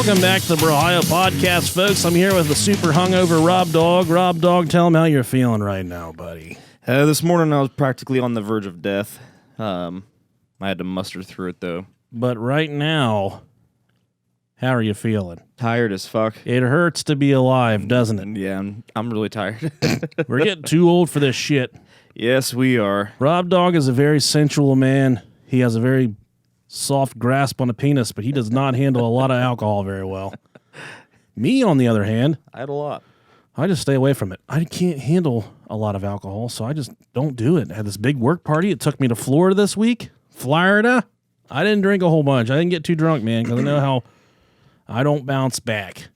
Welcome back to the Ohio Podcast, folks. I'm here with the super hungover Rob Dog. Rob Dog, tell him how you're feeling right now, buddy. This morning I was practically on the verge of death. I had to muster through it, though. But right now, how are you feeling? Tired as fuck. It hurts to be alive, doesn't it? Yeah, I'm really tired. We're getting too old for this shit. Yes, we are. Rob Dog is a very sensual man. He has a very soft grasp on a penis, but he does not handle a lot of alcohol very well. Me, on the other hand, I had a lot. I just stay away from it. I can't handle a lot of alcohol, so I just don't do it. I had this big work party. It took me to Florida this week. Florida. I didn't drink a whole bunch. I didn't get too drunk, man, because I know how I don't bounce back.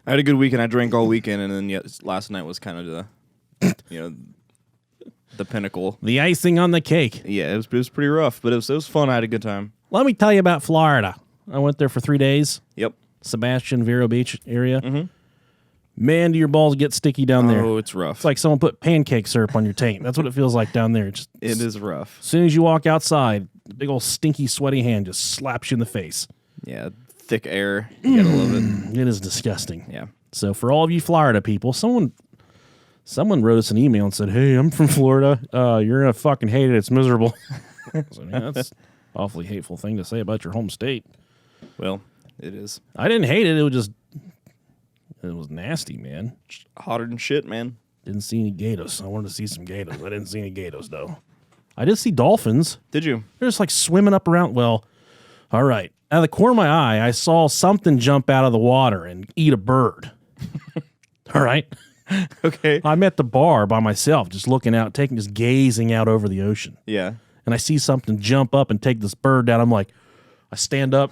I had a good weekend. I drank all weekend, and then last night was kind of the pinnacle. The icing on the cake. Yeah, it was pretty rough, but it was fun. I had a good time. Let me tell you about Florida. I went there for 3 days. Yep. Sebastian, Vero Beach area. Mm-hmm. Man, do your balls get sticky down there. Oh, it's rough. It's like someone put pancake syrup on your taint. That's what it feels like down there. It is rough. As soon as you walk outside, the big old stinky, sweaty hand just slaps you in the face. Yeah, thick air. You gotta love it. It is disgusting. Yeah. So for all of you Florida people, someone wrote us an email and said, "Hey, I'm from Florida. You're gonna fucking hate it. It's miserable." So, yeah, that's an awfully hateful thing to say about your home state. Well, it is. I didn't hate it. It was nasty, man. Hotter than shit, man. Didn't see any gatos. I wanted to see some gatos. I didn't see any gatos, though. I did see dolphins. Did you? They're just like swimming up around. Well, all right. Out of the corner of my eye, I saw something jump out of the water and eat a bird. All right. Okay. I'm at the bar by myself, just looking out, just gazing out over the ocean. Yeah. And I see something jump up and take this bird down. I'm like, I stand up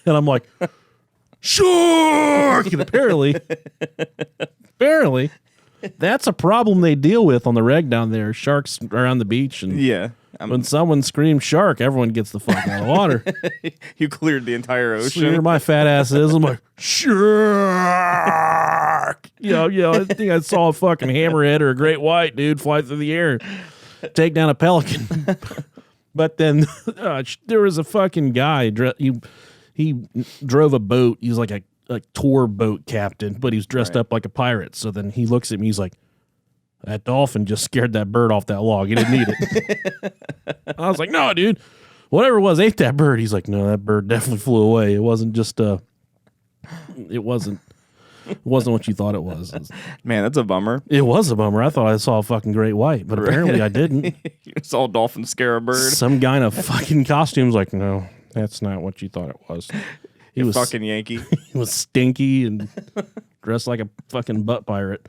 and I'm like, shark! And apparently, that's a problem they deal with on the reg down there. Sharks around the beach. And yeah. when someone screams shark, everyone gets the fuck out of the water. You cleared the entire ocean. So my fat ass is. I'm like, shark! I think I saw a fucking hammerhead or a great white dude fly through the air, take down a pelican. But then there was a fucking guy. He drove a boat. He's like a tour boat captain, but he's dressed up like a pirate. So then he looks at me. He's like, "That dolphin just scared that bird off that log. He didn't need it." I was like, "No, dude. Whatever it was ate that bird." He's like, "No, that bird definitely flew away. It wasn't just It wasn't what you thought it was." Man, that's a bummer. It was a bummer. I thought I saw a fucking great white, but apparently I didn't. You saw a dolphin scare a bird. Some guy in a fucking costume's like, "No, that's not what you thought it was." He was fucking Yankee. He was stinky and dressed like a fucking butt pirate.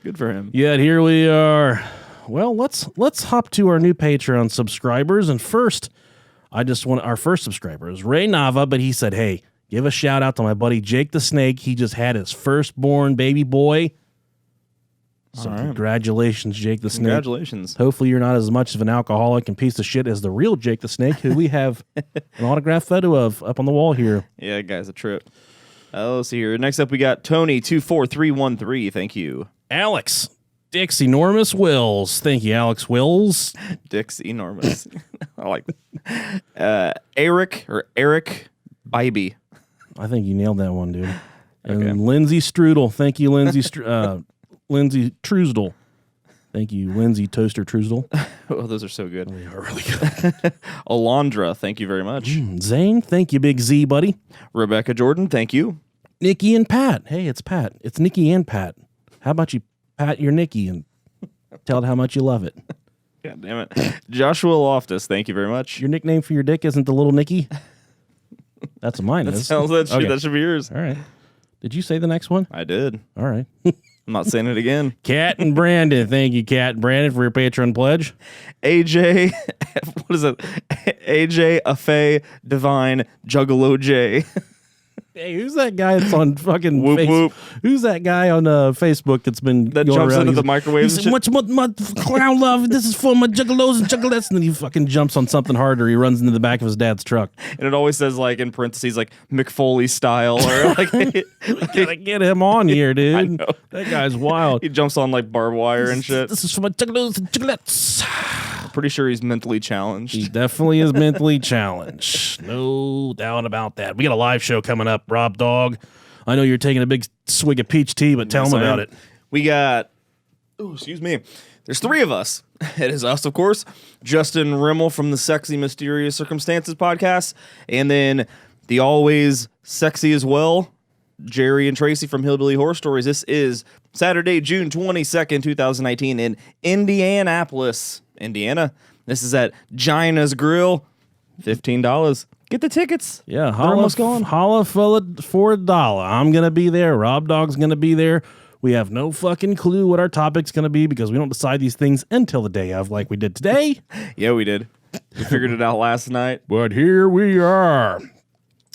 Good for him. Yet here we are. Well, let's hop to our new Patreon subscribers. And first, our first subscriber is Ray Nava, but he said, "Hey, give a shout out to my buddy Jake the Snake. He just had his firstborn baby boy. So congratulations, Jake the Snake. Congratulations. Hopefully you're not as much of an alcoholic and piece of shit as the real Jake the Snake, who we have an autographed photo of up on the wall here." Yeah, guy's a trip. Let's see here. Next up, we got Tony24313. Thank you. Alex, Dick's Enormous Wills. Thank you, Alex Wills. Dick's Enormous. I like that. Eric Bybee. I think you nailed that one, dude. And Okay. Lindsay Strudel. Thank you, Lindsay Lindsay Truesdell. Thank you, Lindsay Toaster Truesdell. Oh, those are so good. They are really good. Alondra, thank you very much. Zane, thank you, Big Z, buddy. Rebecca Jordan, thank you. Nikki and Pat. Hey, it's Pat. It's Nikki and Pat. How about you pat your Nikki and tell it how much you love it? God damn it. Joshua Loftus, thank you very much. Your nickname for your dick isn't the little Nikki? That's what mine is. That should be yours. All right. Did you say the next one? I did. All right. I'm not saying it again. Kat and Brandon. Thank you, Kat and Brandon, for your Patreon pledge. AJ, what is it? AJ, Afe, Divine, Juggalo J. Hey, who's that guy that's on fucking Whoop, whoop. Who's that guy on Facebook that's been That going jumps around? into the microwave and He's shit? much my clown love. This is for my juggalos and juggalettes. And then he fucking jumps on something harder. He runs into the back of his dad's truck. And it always says, like, in parentheses, like, McFoley style. Or like, Gotta get him on here, dude. I know. That guy's wild. He jumps on, like, barbed wire and shit. This is for my juggalos and juggalettes. pretty sure he's mentally challenged. He definitely is mentally challenged. No doubt about that. We got a live show coming up, Rob Dog. I know you're taking a big swig of peach tea, but tell them about it. We got, excuse me. There's 3 of us. It is us, of course, Justin Rimmel from the Sexy Mysterious Circumstances podcast, and then the always sexy as well, Jerry and Tracy from Hillbilly Horror Stories. This is Saturday, June 22nd, 2019 in Indianapolis, Indiana. This is at Gina's Grill. $15. Get the tickets. Yeah, They're almost gone. Holla for $1. I'm going to be there. Rob Dog's going to be there. We have no fucking clue what our topic's going to be because we don't decide these things until the day of, like we did today. Yeah, we did. We figured it out last night. But here we are.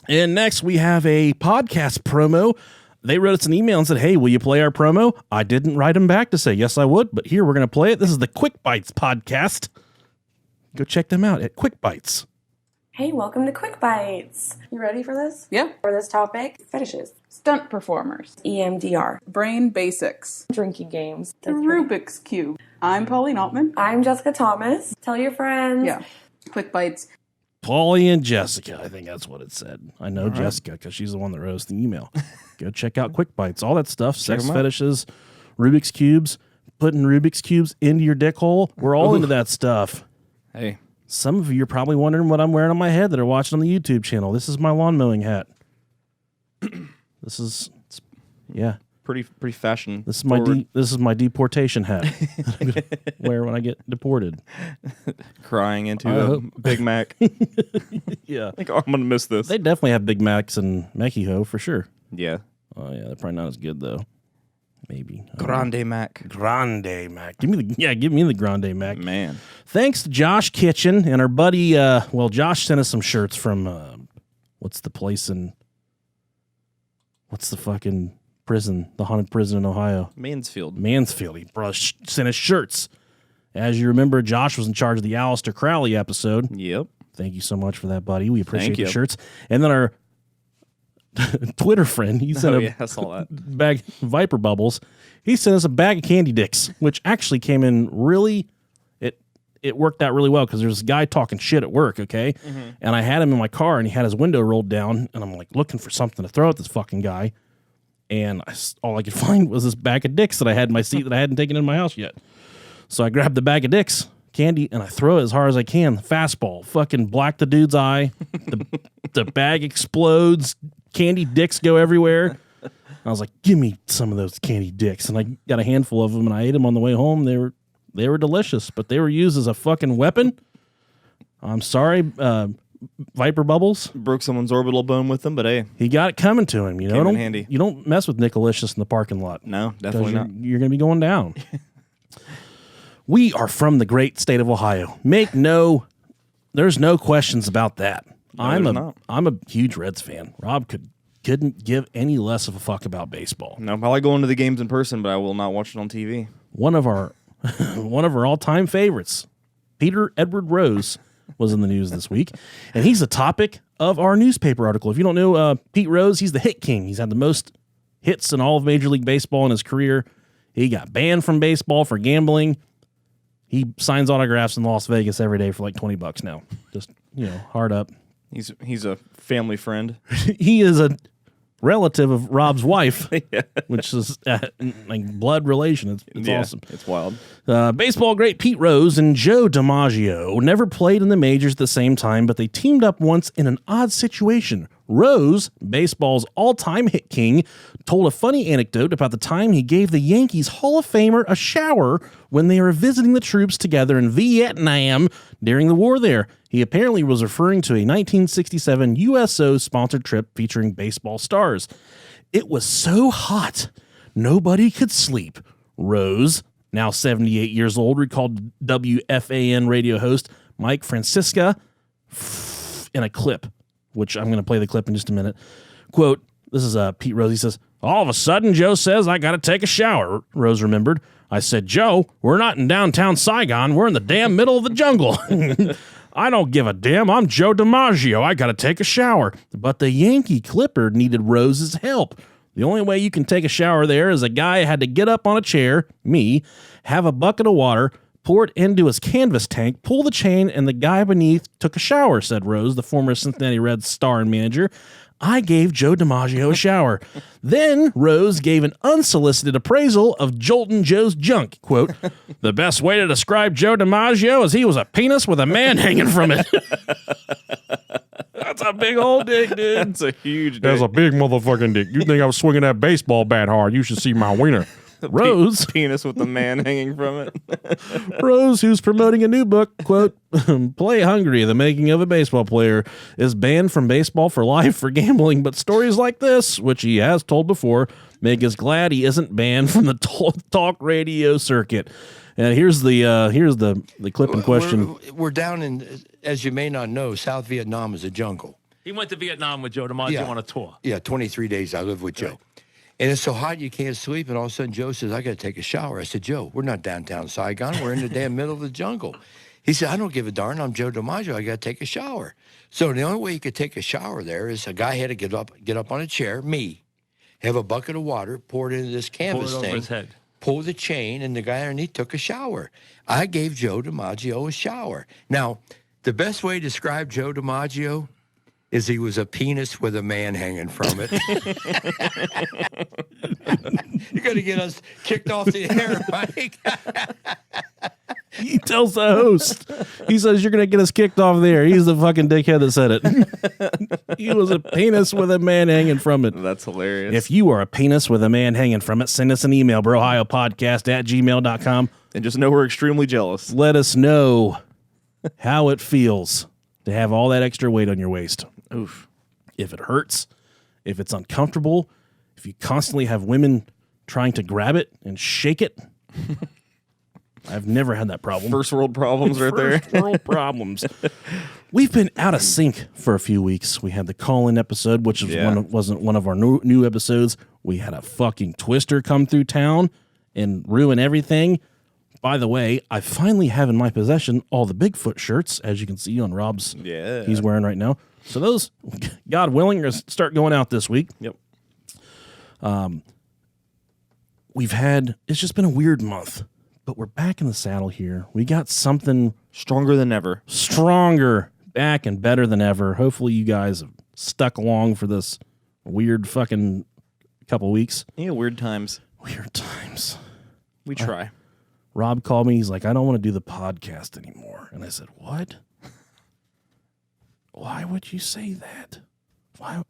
And next we have a podcast promo. They wrote us an email and said, hey, will you play our promo? I didn't write them back to say, yes, I would. But here we're going to play it. This is the Quick Bites podcast. Go check them out at Quick Bites. Hey, welcome to Quick Bites. You ready for this? Yeah. For this topic, fetishes, Stunt performers. EMDR, Brain basics. drinking games. The Rubik's Cube. I'm Pauline Altman. I'm Jessica Thomas. Tell your friends. Yeah. Quick Bites. Paulie and Jessica, I think that's what it said. I know Jessica because she's the one that wrote us the email. Go check out Quick Bites, all that stuff, sex fetishes, Rubik's Cubes, putting Rubik's Cubes into your dick hole. We're all into that stuff. Hey. Some of you are probably wondering what I'm wearing on my head that are watching on the YouTube channel. This is my lawn mowing hat. This is, yeah. Pretty fashion. This is my deportation hat. I'm gonna wear when I get deported. Crying into a Big Mac. Yeah. Like, oh, I'm going to miss this. They definitely have Big Macs in Mexico for sure. Yeah. Oh, yeah. They're probably not as good, though. Maybe. Grande Mac. Grande Mac. Give me the Grande Mac. Man. Thanks to Josh Kitchen and our buddy, Josh sent us some shirts from, what's the fucking prison, the haunted prison in Ohio? Mansfield. He sent us shirts. As you remember, Josh was in charge of the Aleister Crowley episode. Yep. Thank you so much for that, buddy. We appreciate the you. shirts. And then our Twitter friend, he sent I saw that. bag Viper Bubbles. He sent us a bag of candy dicks, which actually came in really, it worked out really well because there's a guy talking shit at work, okay? Mm-hmm. And I had him in my car and he had his window rolled down and I'm like looking for something to throw at this fucking guy. And all I could find was this bag of dicks that I had in my seat that I hadn't taken in my house yet. So I grabbed the bag of dicks, candy, and I throw it as hard as I can. Fastball, fucking black the dude's eye. The bag explodes. Candy dicks go everywhere. I was like, give me some of those candy dicks. And I got a handful of them and I ate them on the way home. They were delicious, but they were used as a fucking weapon. I'm sorry, Viper Bubbles. Broke someone's orbital bone with them, but hey. He got it coming to him. You know, Came in handy. You don't mess with Nicolicious in the parking lot. No, definitely not. You're going to be going down. We are from the great state of Ohio. There's no questions about that. No, I'm a huge Reds fan. Rob couldn't give any less of a fuck about baseball. No, I like going to the games in person, but I will not watch it on TV. One of our all-time favorites, Peter Edward Rose, was in the news this week, and he's the topic of our newspaper article. If you don't know Pete Rose, he's the hit king. He's had the most hits in all of Major League Baseball in his career. He got banned from baseball for gambling. He signs autographs in Las Vegas every day for like $20 now. Just, hard up. He's a family friend. He is a relative of Rob's wife, which is like blood relation. It's awesome. It's wild. Baseball great Pete Rose and Joe DiMaggio never played in the majors at the same time, but they teamed up once in an odd situation. Rose, baseball's all-time hit king, told a funny anecdote about the time he gave the Yankees Hall of Famer a shower when they were visiting the troops together in Vietnam during the war there. He apparently was referring to a 1967 USO-sponsored trip featuring baseball stars. It was so hot, nobody could sleep. Rose, now 78 years old, recalled WFAN radio host Mike Francisca in a clip, which I'm going to play the clip in just a minute. Quote, this is Pete Rose. He says, all of a sudden, Joe says, I got to take a shower. Rose remembered. I said, Joe, we're not in downtown Saigon. We're in the damn middle of the jungle. I don't give a damn. I'm Joe DiMaggio. I got to take a shower. But the Yankee Clipper needed Rose's help. The only way you can take a shower there is a guy had to get up on a chair, me, have a bucket of water, poured into his canvas tank, pulled the chain, and the guy beneath took a shower, said Rose, the former Cincinnati Reds star and manager. I gave Joe DiMaggio a shower. Then Rose gave an unsolicited appraisal of Joltin' Joe's junk. Quote, the best way to describe Joe DiMaggio is he was a penis with a man hanging from it. That's a big old dick, dude. That's a huge dick. That's a big motherfucking dick. You think I was swinging that baseball bat hard, you should see my wiener. Rose, penis with a man hanging from it. Rose, who's promoting a new book, quote, Play Hungry, the making of a baseball player, is banned from baseball for life for gambling, but stories like this, which he has told before, make us glad he isn't banned from the talk radio circuit. And here's the clip in question. We're down in, as you may not know, South Vietnam is a jungle. He went to Vietnam with Joe DiMaggio on a tour. Yeah, 23 days I lived with Joe. And it's so hot you can't sleep, and all of a sudden Joe says, I got to take a shower. I said, Joe, we're not downtown Saigon. We're in the damn middle of the jungle. He said, I don't give a darn. I'm Joe DiMaggio. I got to take a shower. So the only way you could take a shower there is a guy had to get up on a chair, me, have a bucket of water, pour it into this canvas Pour it over thing, his head. pull the chain, and the guy underneath took a shower. I gave Joe DiMaggio a shower. Now, the best way to describe Joe DiMaggio is he was a penis with a man hanging from it. You're going to get us kicked off the air, Mike. He tells the host. He says, you're going to get us kicked off there. He's the fucking dickhead that said it. He was a penis with a man hanging from it. That's hilarious. If you are a penis with a man hanging from it, send us an email, brohiopodcast@gmail.com. And just know we're extremely jealous. Let us know how it feels to have all that extra weight on your waist. Oof. If it hurts, if it's uncomfortable, if you constantly have women trying to grab it and shake it. I've never had that problem. First world problems right there. First world problems. We've been out of sync for a few weeks. We had the call-in episode, which wasn't one of our new episodes. We had a fucking twister come through town and ruin everything. By the way, I finally have in my possession all the Bigfoot shirts, as you can see on Rob's. Yeah. He's wearing right now. So those, God willing, are going to start going out this week. Yep. It's just been a weird month, but we're back in the saddle here. We got something Stronger than ever. stronger, back and better than ever. Hopefully you guys have stuck along for this weird fucking couple weeks. Yeah, weird times. Weird times. We try. Rob called me. He's like, I don't want to do the podcast anymore. And I said, what? Why would you say that? Why?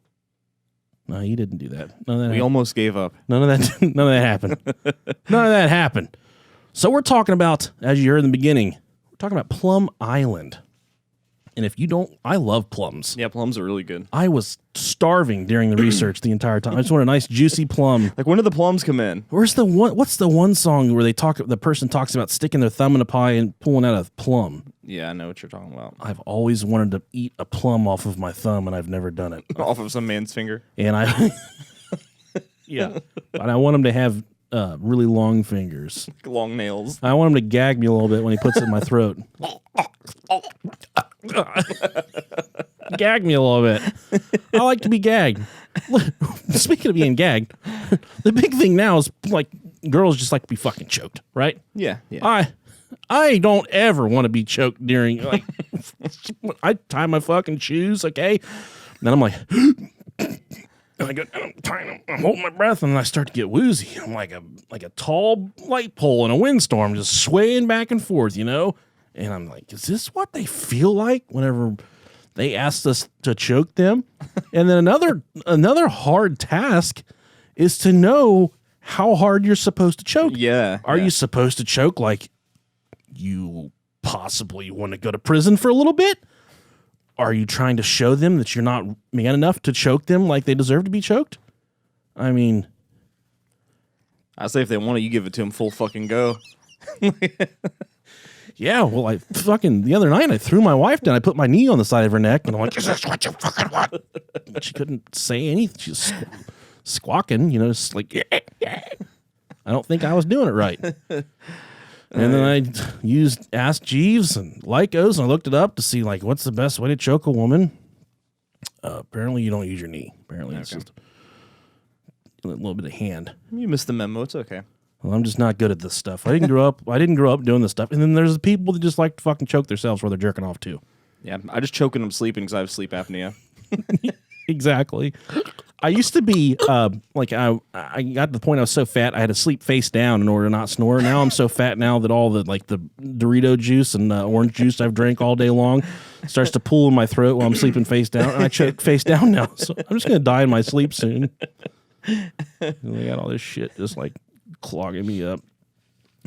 No, you didn't do that. We almost gave up. None of that happened. None of that happened. So we're talking about, as you heard in the beginning, we're talking about Plum Island. And if you don't, I love plums. Yeah, plums are really good. I was starving during the research the entire time. I just want a nice juicy plum. Like, when do the plums come in? Where's the one? What's the one song where the person talks about sticking their thumb in a pie and pulling out a plum? Yeah, I know what you're talking about. I've always wanted to eat a plum off of my thumb, and I've never done it. Off of some man's finger. And but I want him to have really long fingers. Long nails. I want him to gag me a little bit when he puts it in my throat. Gag me a little bit. I like to be gagged. Speaking of being gagged, the big thing now is like girls just like to be fucking choked, right? Yeah, yeah. I don't ever want to be choked during like I tie my fucking shoes, okay? And then I'm like and I go, I'm holding my breath, and then I start to get woozy. I'm like a tall light pole in a windstorm, just swaying back and forth, you know? And I'm like, is this what they feel like whenever they asked us to choke them? And then another hard task is to know how hard you're supposed to choke. Yeah. Are you supposed to choke like you possibly want to go to prison for a little bit? Are you trying to show them that you're not man enough to choke them like they deserve to be choked? I mean, I say if they want it, you give it to them full fucking go. yeah, well, the other night I threw my wife down. I put my knee on the side of her neck, and I'm like, is this what you fucking want? And she couldn't say anything. She was squawking, you know, just like, I don't think I was doing it right. And then I asked Jeeves and Lycos, and I looked it up to see, like, what's the best way to choke a woman? Apparently, you don't use your knee. Apparently, it's just a little bit of hand. You missed the memo. It's okay. Well, I'm just not good at this stuff. I didn't grow up doing this stuff. And then there's the people that just like to fucking choke themselves while they're jerking off too. Yeah, I just choke when I'm sleeping because I have sleep apnea. Exactly. I used to be like I got to the point I was so fat I had to sleep face down in order to not snore. Now I'm so fat now that all the like the Dorito juice and orange juice I've drank all day long starts to pool in my throat while I'm sleeping face down, and I choke face down now. So I'm just gonna die in my sleep soon. We got all this shit just like clogging me up.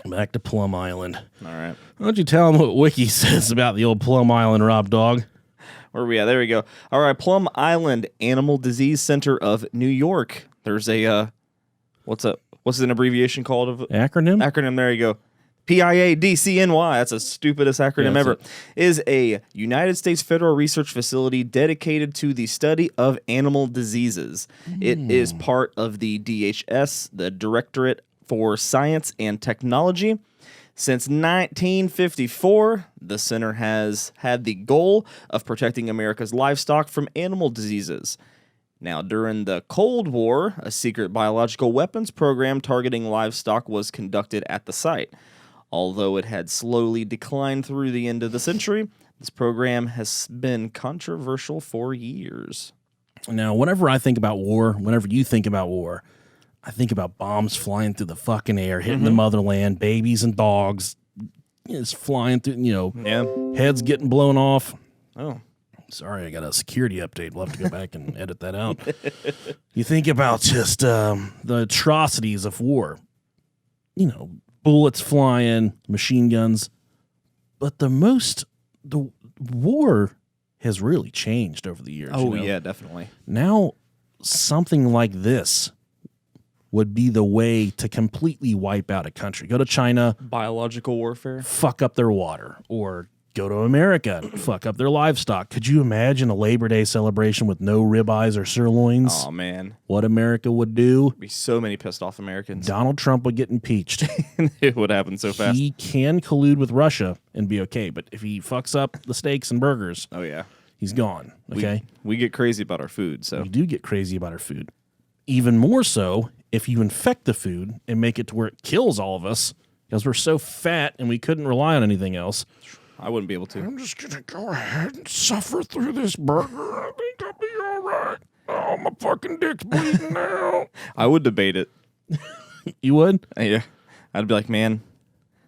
Back to Plum Island. All right. Why don't you tell them what Wiki says about the old Plum Island, Rob Dog? Where are we at? There we go. All right, Plum Island Animal Disease Center of New York. There's a what's an abbreviation called of Acronym? acronym? There you go. PIADCNY. That's the stupidest acronym ever. Is a United States federal research facility dedicated to the study of animal diseases. It is part of the DHS, the Directorate for Science and Technology. Since 1954, the center has had the goal of protecting America's livestock from animal diseases. Now, during the Cold War, a secret biological weapons program targeting livestock was conducted at the site. Although it had slowly declined through the end of the century, this program has been controversial for years. Now, whenever I think about war, whenever you think about war, I think about bombs flying through the fucking air, hitting the motherland, babies and dogs just flying through, heads getting blown off. Oh. Sorry, I got a security update. We'll have to go back and edit that out. You think about just the atrocities of war. Bullets flying, machine guns. But the war has really changed over the years. Oh, yeah, definitely. Now, something like this would be the way to completely wipe out a country. Go to China, Biological warfare? fuck up their water, or go to America and fuck up their livestock. Could you imagine a Labor Day celebration with no ribeyes or sirloins? Oh, man. What America would do? Be so many pissed off Americans. Donald Trump would get impeached. It would happen so fast. He can collude with Russia and be okay, but if he fucks up the steaks and burgers, Oh, yeah. he's gone. Okay? We get crazy about our food, so. We do get crazy about our food. Even more so if you infect the food and make it to where it kills all of us because we're so fat and we couldn't rely on anything else. I wouldn't be able to. I'm just going to go ahead and suffer through this burger. I think I'll be all right. Oh, my fucking dick's bleeding now. I would debate it. You would? Yeah. I'd be like, man,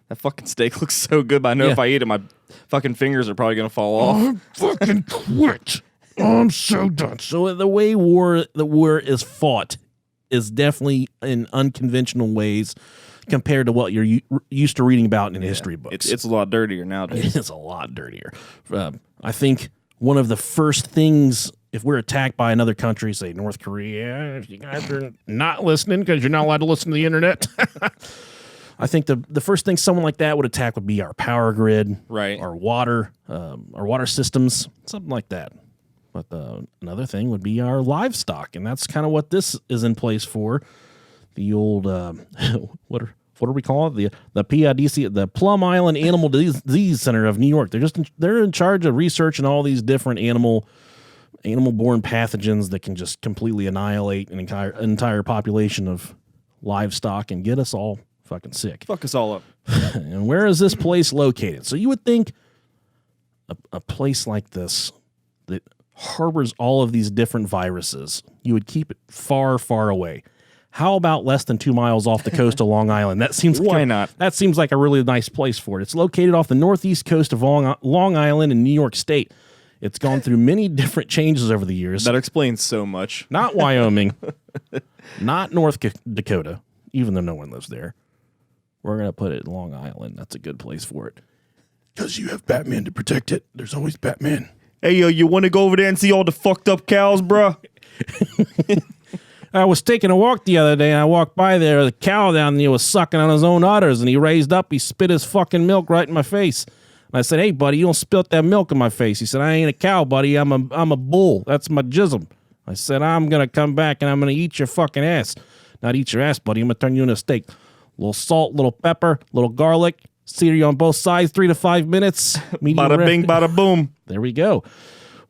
that fucking steak looks so good, but I know if I eat it, my fucking fingers are probably going to fall off. I'm fucking quit. I'm so done. So the way the war is fought is definitely in unconventional ways compared to what you're used to reading about in history books. It's a lot dirtier nowadays. It is a lot dirtier. I think one of the first things, if we're attacked by another country, say North Korea, if you guys are not listening because you're not allowed to listen to the internet, I think the first thing someone like that would attack would be our power grid, Right. our water systems, something like that. But another thing would be our livestock, and that's kind of what this is in place for. The old what do we call it? The PIDC, the Plum Island Animal Disease Center of New York. They're in charge of researching all these different animal-borne pathogens that can just completely annihilate an entire population of livestock and get us all fucking sick. Fuck us all up. And where is this place located? So you would think a place like this that harbors all of these different viruses, you would keep it far, far away. How about less than 2 miles off the coast of Long Island? That seems Why not? That seems like a really nice place for it. It's located off the northeast coast of Long Island in New York State. It's gone through many different changes over the years. That explains so much. Not Wyoming, not North Dakota, even though no one lives there. We're going to put it in Long Island. That's a good place for it. Because you have Batman to protect it. There's always Batman. Hey, yo, you want to go over there and see all the fucked up cows, bruh? I was taking a walk the other day, and I walked by there. The cow down there was sucking on his own udders, and he raised up. He spit his fucking milk right in my face. And I said, "Hey, buddy, you don't spilt that milk in my face." He said, "I ain't a cow, buddy. I'm a bull. That's my jism." I said, "I'm gonna come back and I'm gonna eat your fucking ass. Not eat your ass, buddy. I'm gonna turn you into a steak. Little salt, little pepper, little garlic. Sear you on both sides, 3 to 5 minutes. Bada bing, bada boom. There we go.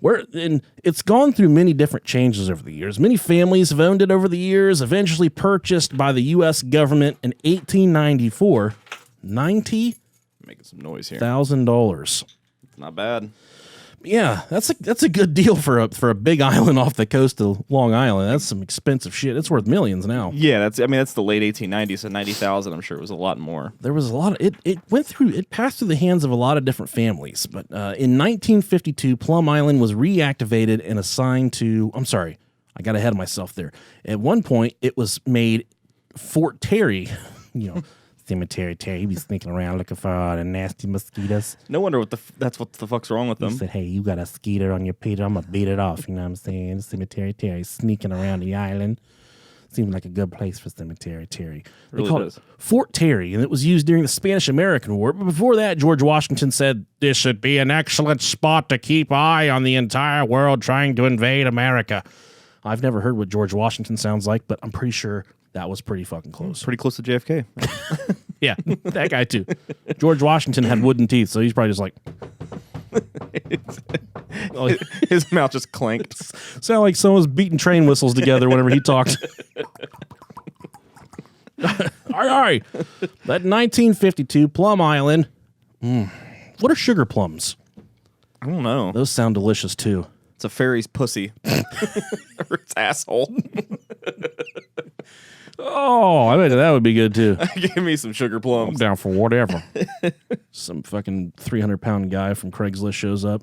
And it's gone through many different changes over the years. Many families have owned it over the years, eventually purchased by the U.S. government in 1894. $90,000. Making some noise here. Not bad. Yeah, that's a good deal for a big island off the coast of Long Island. That's some expensive shit. It's worth millions now. Yeah, that's the late 1890s, so 90,000. I'm sure it was a lot more. There was a lot of it passed through the hands of a lot of different families. But in 1952, Plum Island was reactivated and assigned to. I'm sorry, I got ahead of myself there. At one point, it was made Fort Terry. Cemetery Terry. He be sneaking around looking for all the nasty mosquitoes. No wonder that's what the fuck's wrong with them. He said, "Hey, you got a skeeter on your Peter? I'm gonna beat it off." You know what I'm saying? Cemetery Terry sneaking around the island. Seems like a good place for Cemetery Terry. They Really called does. it Fort Terry, and it was used during the Spanish-American War. But before that, George Washington said, "This should be an excellent spot to keep eye on the entire world trying to invade America." I've never heard what George Washington sounds like, but I'm pretty sure that was pretty fucking close. Pretty close to JFK. Yeah, that guy too. George Washington had wooden teeth, so he's probably just like... His mouth just clanked. Sound like someone was beating train whistles together whenever he talked. Aye. That 1952 Plum Island. What are sugar plums? I don't know. Those sound delicious too. It's a fairy's pussy. Or its asshole. Oh, I bet that would be good too. Give me some sugar I'm plums. down for whatever. Some fucking 300-pound guy from Craigslist shows up.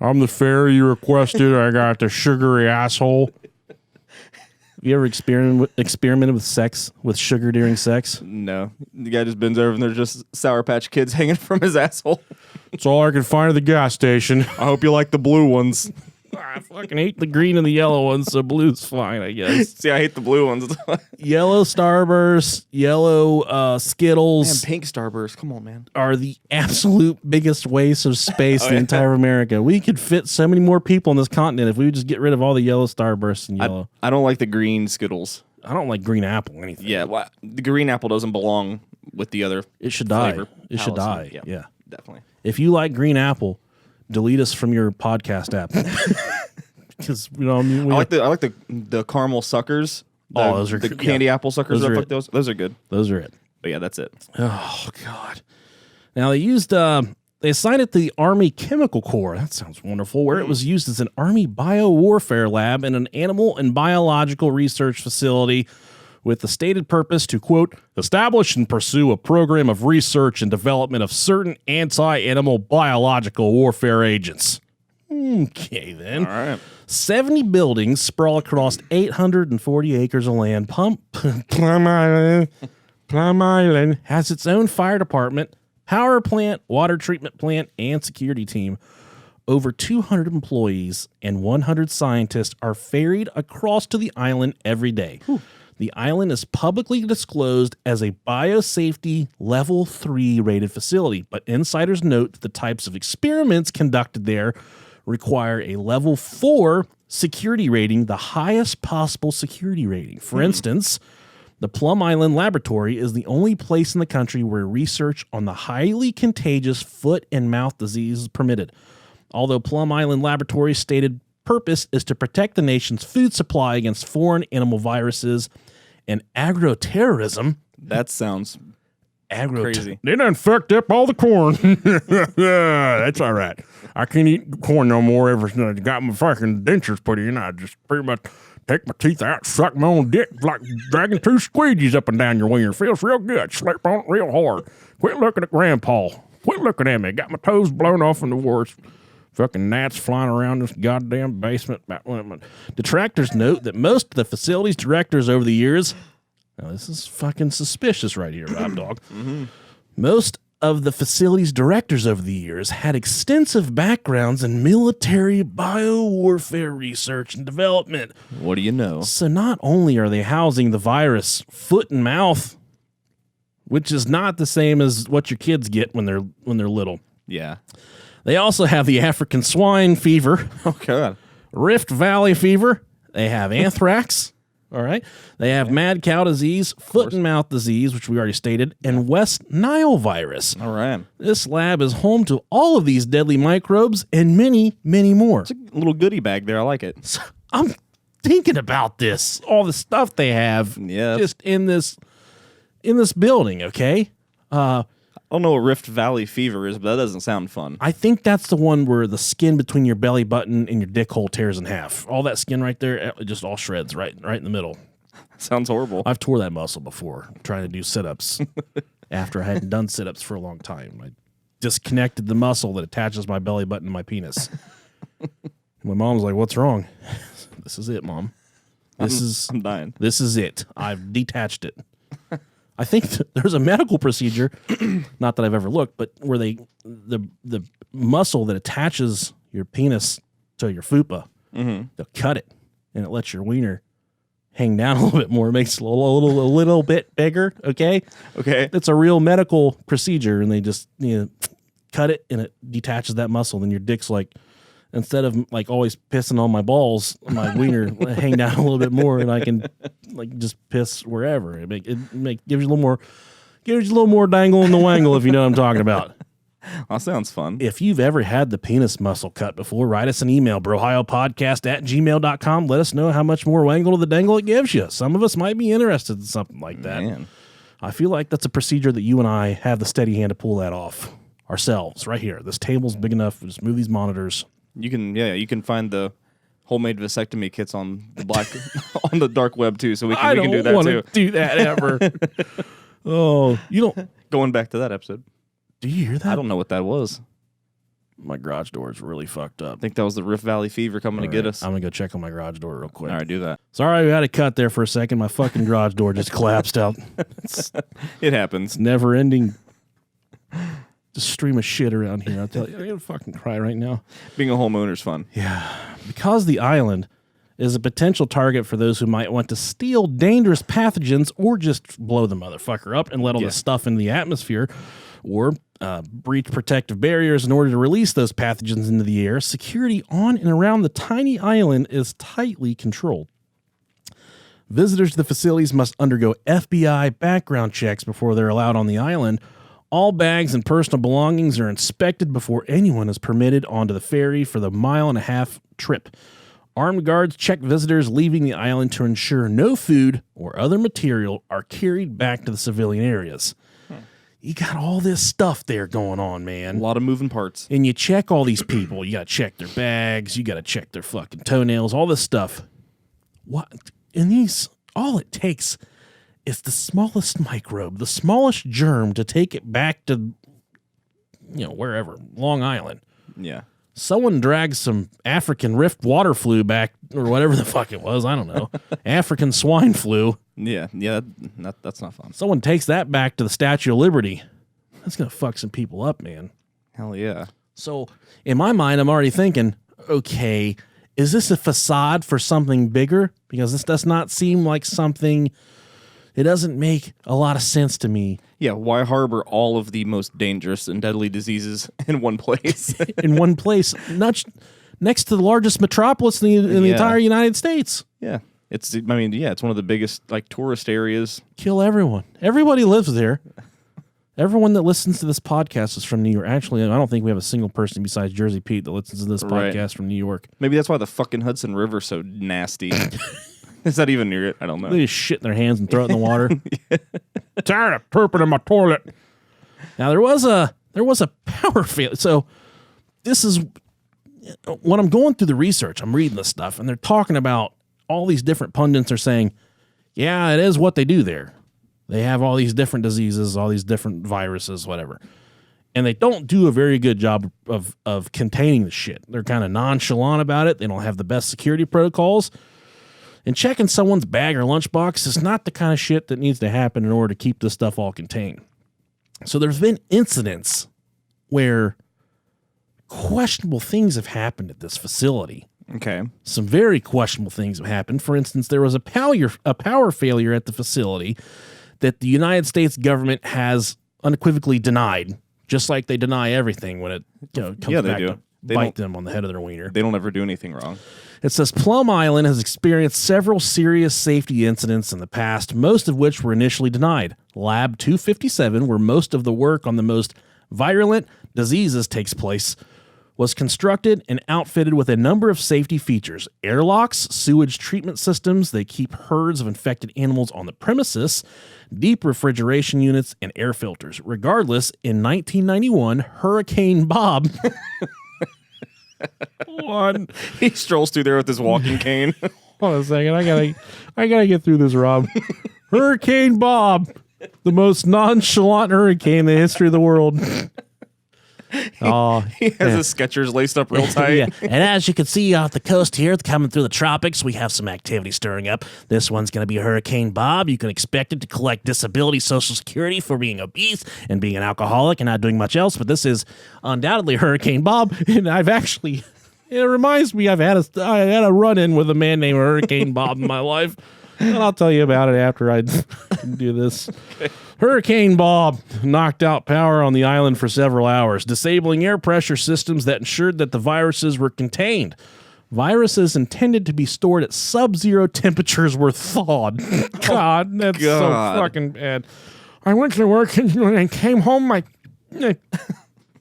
I'm the fairy you requested. I got the sugary asshole. Have you ever experimented with sex, with sugar during sex? No. The guy just bends over and there's just Sour Patch Kids hanging from his asshole. It's all I could find at the gas station. I hope you like the blue ones. I fucking hate the green and the yellow ones, so blue's fine, I guess. See, I hate the blue ones. Yellow Starburst, yellow Skittles Man, pink Starburst. Come on, man. are the absolute biggest waste of space in the entire America. We could fit so many more people on this continent if we would just get rid of all the yellow Starbursts and yellow. I don't like the green Skittles. I don't like green apple or anything. Yeah, well, the green apple doesn't belong with the other. It should die. flavor It should palettes. die. Yeah. Definitely. If you like green apple, delete us from your podcast app. Because I mean, I like the caramel suckers. Those are the good. candy Yeah. apple suckers. Those are I fuck it. those are good. Those are it. But yeah, that's it. Oh God! Now they assigned it to the Army Chemical Corps. That sounds wonderful. Where it was used as an Army biowarfare lab and an animal and biological research facility, with the stated purpose to, quote, establish and pursue a program of research and development of certain anti-animal biological warfare agents. Okay, then. All right. 70 buildings sprawl across 840 acres of land. Plum Island has its own fire department, power plant, water treatment plant, and security team. Over 200 employees and 100 scientists are ferried across to the island every day. The island is publicly disclosed as a biosafety level 3 rated facility, but insiders note that the types of experiments conducted there require a level 4 security rating, the highest possible security rating. For instance, the Plum Island Laboratory is the only place in the country where research on the highly contagious foot and mouth disease is permitted. Although Plum Island Laboratory's stated purpose is to protect the nation's food supply against foreign animal viruses and agroterrorism. That sounds crazy. They done fucked up all the corn. That's all right. I can't eat corn no more ever since I got my fucking dentures put in. I just pretty much take my teeth out, suck my own dick like dragging two squeegees up and down your wiener. Feels real good. Slap on it real hard. Quit looking at Grandpa. Quit looking at me. Got my toes blown off in the worst. Fucking gnats flying around this goddamn basement. Detractors note that most of the facility's directors over the years, now this is fucking suspicious right here, Rob Dog. Most of the facility's directors over the years had extensive backgrounds in military biowarfare research and development. What do you know? So not only are they housing the virus foot and mouth, which is not the same as what your kids get when they're little. Yeah. They also have the African swine fever, Oh, God. Rift Valley fever. They have anthrax, All right. They have mad cow disease, foot and mouth disease, which we already stated, and West Nile virus. All right. This lab is home to all of these deadly microbes and many, many more. It's a little goodie bag there. I like it. So I'm thinking about this, all the stuff they have just in this building, okay? I don't know what Rift Valley fever is, but that doesn't sound fun. I think that's the one where the skin between your belly button and your dick hole tears in half. All that skin right there, it just all shreds right in the middle. Sounds horrible. I've tore that muscle before trying to do sit-ups after I hadn't done sit-ups for a long time. I disconnected the muscle that attaches my belly button to my penis. My mom's like, "What's wrong?" This is it, Mom. I'm dying. This is it. I've detached it. I think there's a medical procedure, not that I've ever looked, but where the muscle that attaches your penis to your fupa, they'll cut it, and it lets your wiener hang down a little bit more. It makes it a little bit bigger. Okay. It's a real medical procedure, and they just cut it, and it detaches that muscle. Then your dick's like, instead of like always pissing on my balls, my wiener hang down a little bit more, and I can like just piss wherever. It gives you a little more dangle in the wangle, if you know what I'm talking about. That sounds fun. If you've ever had the penis muscle cut before, write us an email, brohiopodcast@gmail.com. Let us know how much more wangle to the dangle it gives you. Some of us might be interested in something like that. Man. I feel like that's a procedure that you and I have the steady hand to pull that off ourselves right here. This table's big enough. Just move these monitors. You can find the homemade vasectomy kits on the on the dark web too, so we can do that too. I don't want to do that ever. Oh, you don't. Going back to that episode. Do you hear that? I don't know what that was. My garage door is really fucked up. I think that was the Rift Valley fever coming to get us. I'm gonna go check on my garage door real quick. All right, do that. Sorry, we had to cut there for a second. My fucking garage door just collapsed out. It happens. It's never ending. Just stream of shit around here. I'll tell you, I'm gonna fucking cry right now. Being a homeowner's fun. Yeah. Because the island is a potential target for those who might want to steal dangerous pathogens or just blow the motherfucker up and let all the stuff into the atmosphere, or breach protective barriers in order to release those pathogens into the air, security on and around the tiny island is tightly controlled. Visitors to the facilities must undergo FBI background checks before they're allowed on the island. All bags and personal belongings are inspected before anyone is permitted onto the ferry for the 1.5-mile trip. Armed guards check visitors leaving the island to ensure no food or other material are carried back to the civilian areas. You got all this stuff there going on, man. A lot of moving parts. And you check all these people. You got to check their bags. You got to check their fucking toenails, all this stuff. What? And these, all it takes is the smallest microbe, the smallest germ to take it back to, wherever, Long Island. Yeah. Someone drags some African rift water flu back, or whatever the fuck it was. I don't know. African swine flu. Yeah. That's not fun. Someone takes that back to the Statue of Liberty. That's going to fuck some people up, man. Hell yeah. So in my mind, I'm already thinking, okay, is this a facade for something bigger? Because this does not seem like something, it doesn't make a lot of sense to me. Yeah, why harbor all of the most dangerous and deadly diseases in one place? In one place, next to the largest metropolis in the entire United States. Yeah. It's one of the biggest tourist areas. Kill everyone. Everybody lives there. Everyone that listens to this podcast is from New York. Actually, I don't think we have a single person besides Jersey Pete that listens to this podcast from New York. Maybe that's why the fucking Hudson River's so nasty. Is that even near it? I don't know. They just shit in their hands and throw it in the water. Tired of pooping in my toilet. Now there was a power failure. So this is when I'm going through the research, I'm reading this stuff, and they're talking about all these different pundits are saying, yeah, it is what they do there. They have all these different diseases, all these different viruses, whatever. And they don't do a very good job of containing the shit. They're kind of nonchalant about it. They don't have the best security protocols. And checking someone's bag or lunchbox is not the kind of shit that needs to happen in order to keep this stuff all contained. So there's been incidents where questionable things have happened at this facility. Okay. Some very questionable things have happened. For instance, there was a power failure at the facility that the United States government has unequivocally denied, just like they deny everything when it comes back to bite them on the head of their wiener. They don't ever do anything wrong. It says Plum Island has experienced several serious safety incidents in the past, most of which were initially denied. Lab 257, where most of the work on the most virulent diseases takes place, was constructed and outfitted with a number of safety features: airlocks, sewage treatment systems that keep herds of infected animals on the premises, deep refrigeration units, and air filters. Regardless, in 1991, Hurricane Bob He strolls through there with his walking cane. Hold on a second. I gotta get through this, Rob. Hurricane Bob, the most nonchalant hurricane in the history of the world. Oh, He has his Skechers laced up real tight. yeah. And as you can see off the coast here, coming through the tropics, we have some activity stirring up. This one's going to be Hurricane Bob. You can expect it to collect disability, Social Security for being obese and being an alcoholic and not doing much else. But this is undoubtedly Hurricane Bob. And it reminds me, I had a run-in with a man named Hurricane Bob in my life. And I'll tell you about it after I do this. Hurricane Bob knocked out power on the island for several hours, disabling air pressure systems that ensured that the viruses were contained. Viruses intended to be stored at sub-zero temperatures were thawed. God, that's so fucking bad. I went to work and when I came home, my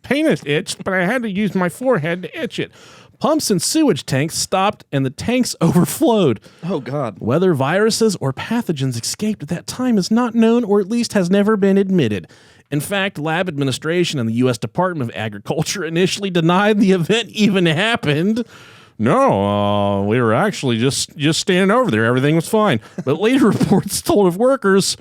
penis itched, but I had to use my forehead to itch it. Pumps and sewage tanks stopped and the tanks overflowed. Oh, God. Whether viruses or pathogens escaped at that time is not known, or at least has never been admitted. In fact, lab administration and the U.S. Department of Agriculture initially denied the event even happened. No, we were actually just standing over there. Everything was fine. But later reports told of workers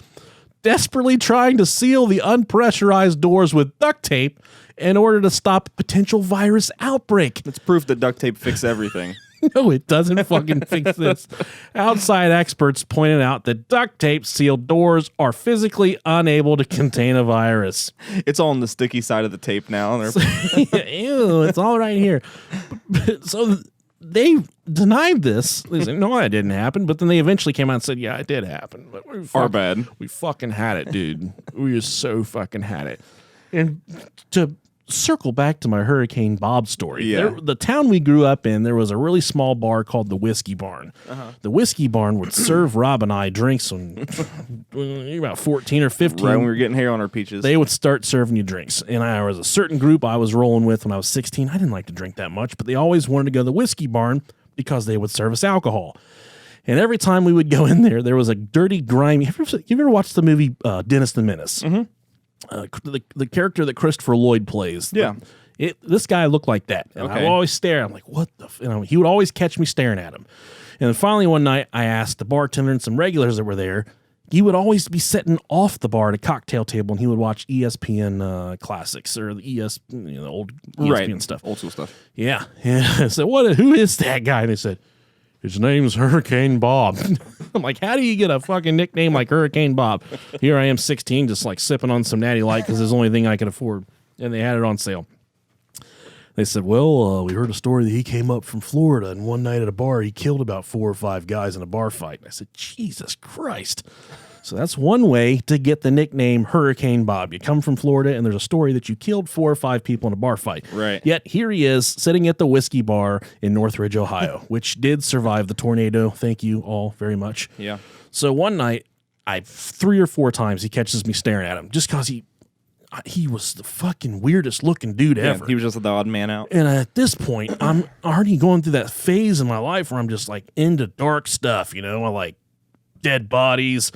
desperately trying to seal the unpressurized doors with duct tape in order to stop a potential virus outbreak. It's proof that duct tape fixes everything. No, it doesn't fucking fix this. Outside experts pointed out that duct tape sealed doors are physically unable to contain a virus. It's all on the sticky side of the tape now. Ew, it's all right here. So they denied this. They said, no, that didn't happen. But then they eventually came out and said, yeah, it did happen. But Our bad. We fucking had it, dude. We just so fucking had it. And to circle back to my Hurricane Bob story, the town we grew up in, there was a really small bar called the Whiskey Barn. The Whiskey Barn would serve Rob and I drinks when you're about 14 or 15. Right when we were getting hair on our peaches. They would start serving you drinks. And there was a certain group I was rolling with when I was 16. I didn't like to drink that much, but they always wanted to go to the Whiskey Barn because they would serve us alcohol. And every time we would go in there, there was a dirty, grimy... You ever watched the movie Dennis the Menace? Mm-hmm. The character that Christopher Lloyd plays. Yeah. This guy looked like that. And I would always stare. I'm like, what the... he would always catch me staring at him. And then finally one night, I asked the bartender and some regulars that were there, he would always be sitting off the bar at a cocktail table, and he would watch ESPN classics or the the old ESPN stuff. Old school stuff. Yeah. I said, who is that guy? And they said, his name's Hurricane Bob. I'm like, how do you get a fucking nickname like Hurricane Bob? Here I am, 16, just like sipping on some Natty Light because it's the only thing I could afford. And they had it on sale. They said, well, we heard a story that he came up from Florida, and one night at a bar, he killed about 4 or 5 guys in a bar fight. I said, Jesus Christ. So that's one way to get the nickname Hurricane Bob. You come from Florida, and there's a story that you killed 4 or 5 people in a bar fight. Right. Yet here he is sitting at the Whiskey Bar in Northridge, Ohio, which did survive the tornado. Thank you all very much. Yeah. So one night, 3 or 4 times, he catches me staring at him just because he was the fucking weirdest looking dude ever. He was just the odd man out. And at this point, I'm already going through that phase in my life where I'm just like into dark stuff, I like dead bodies.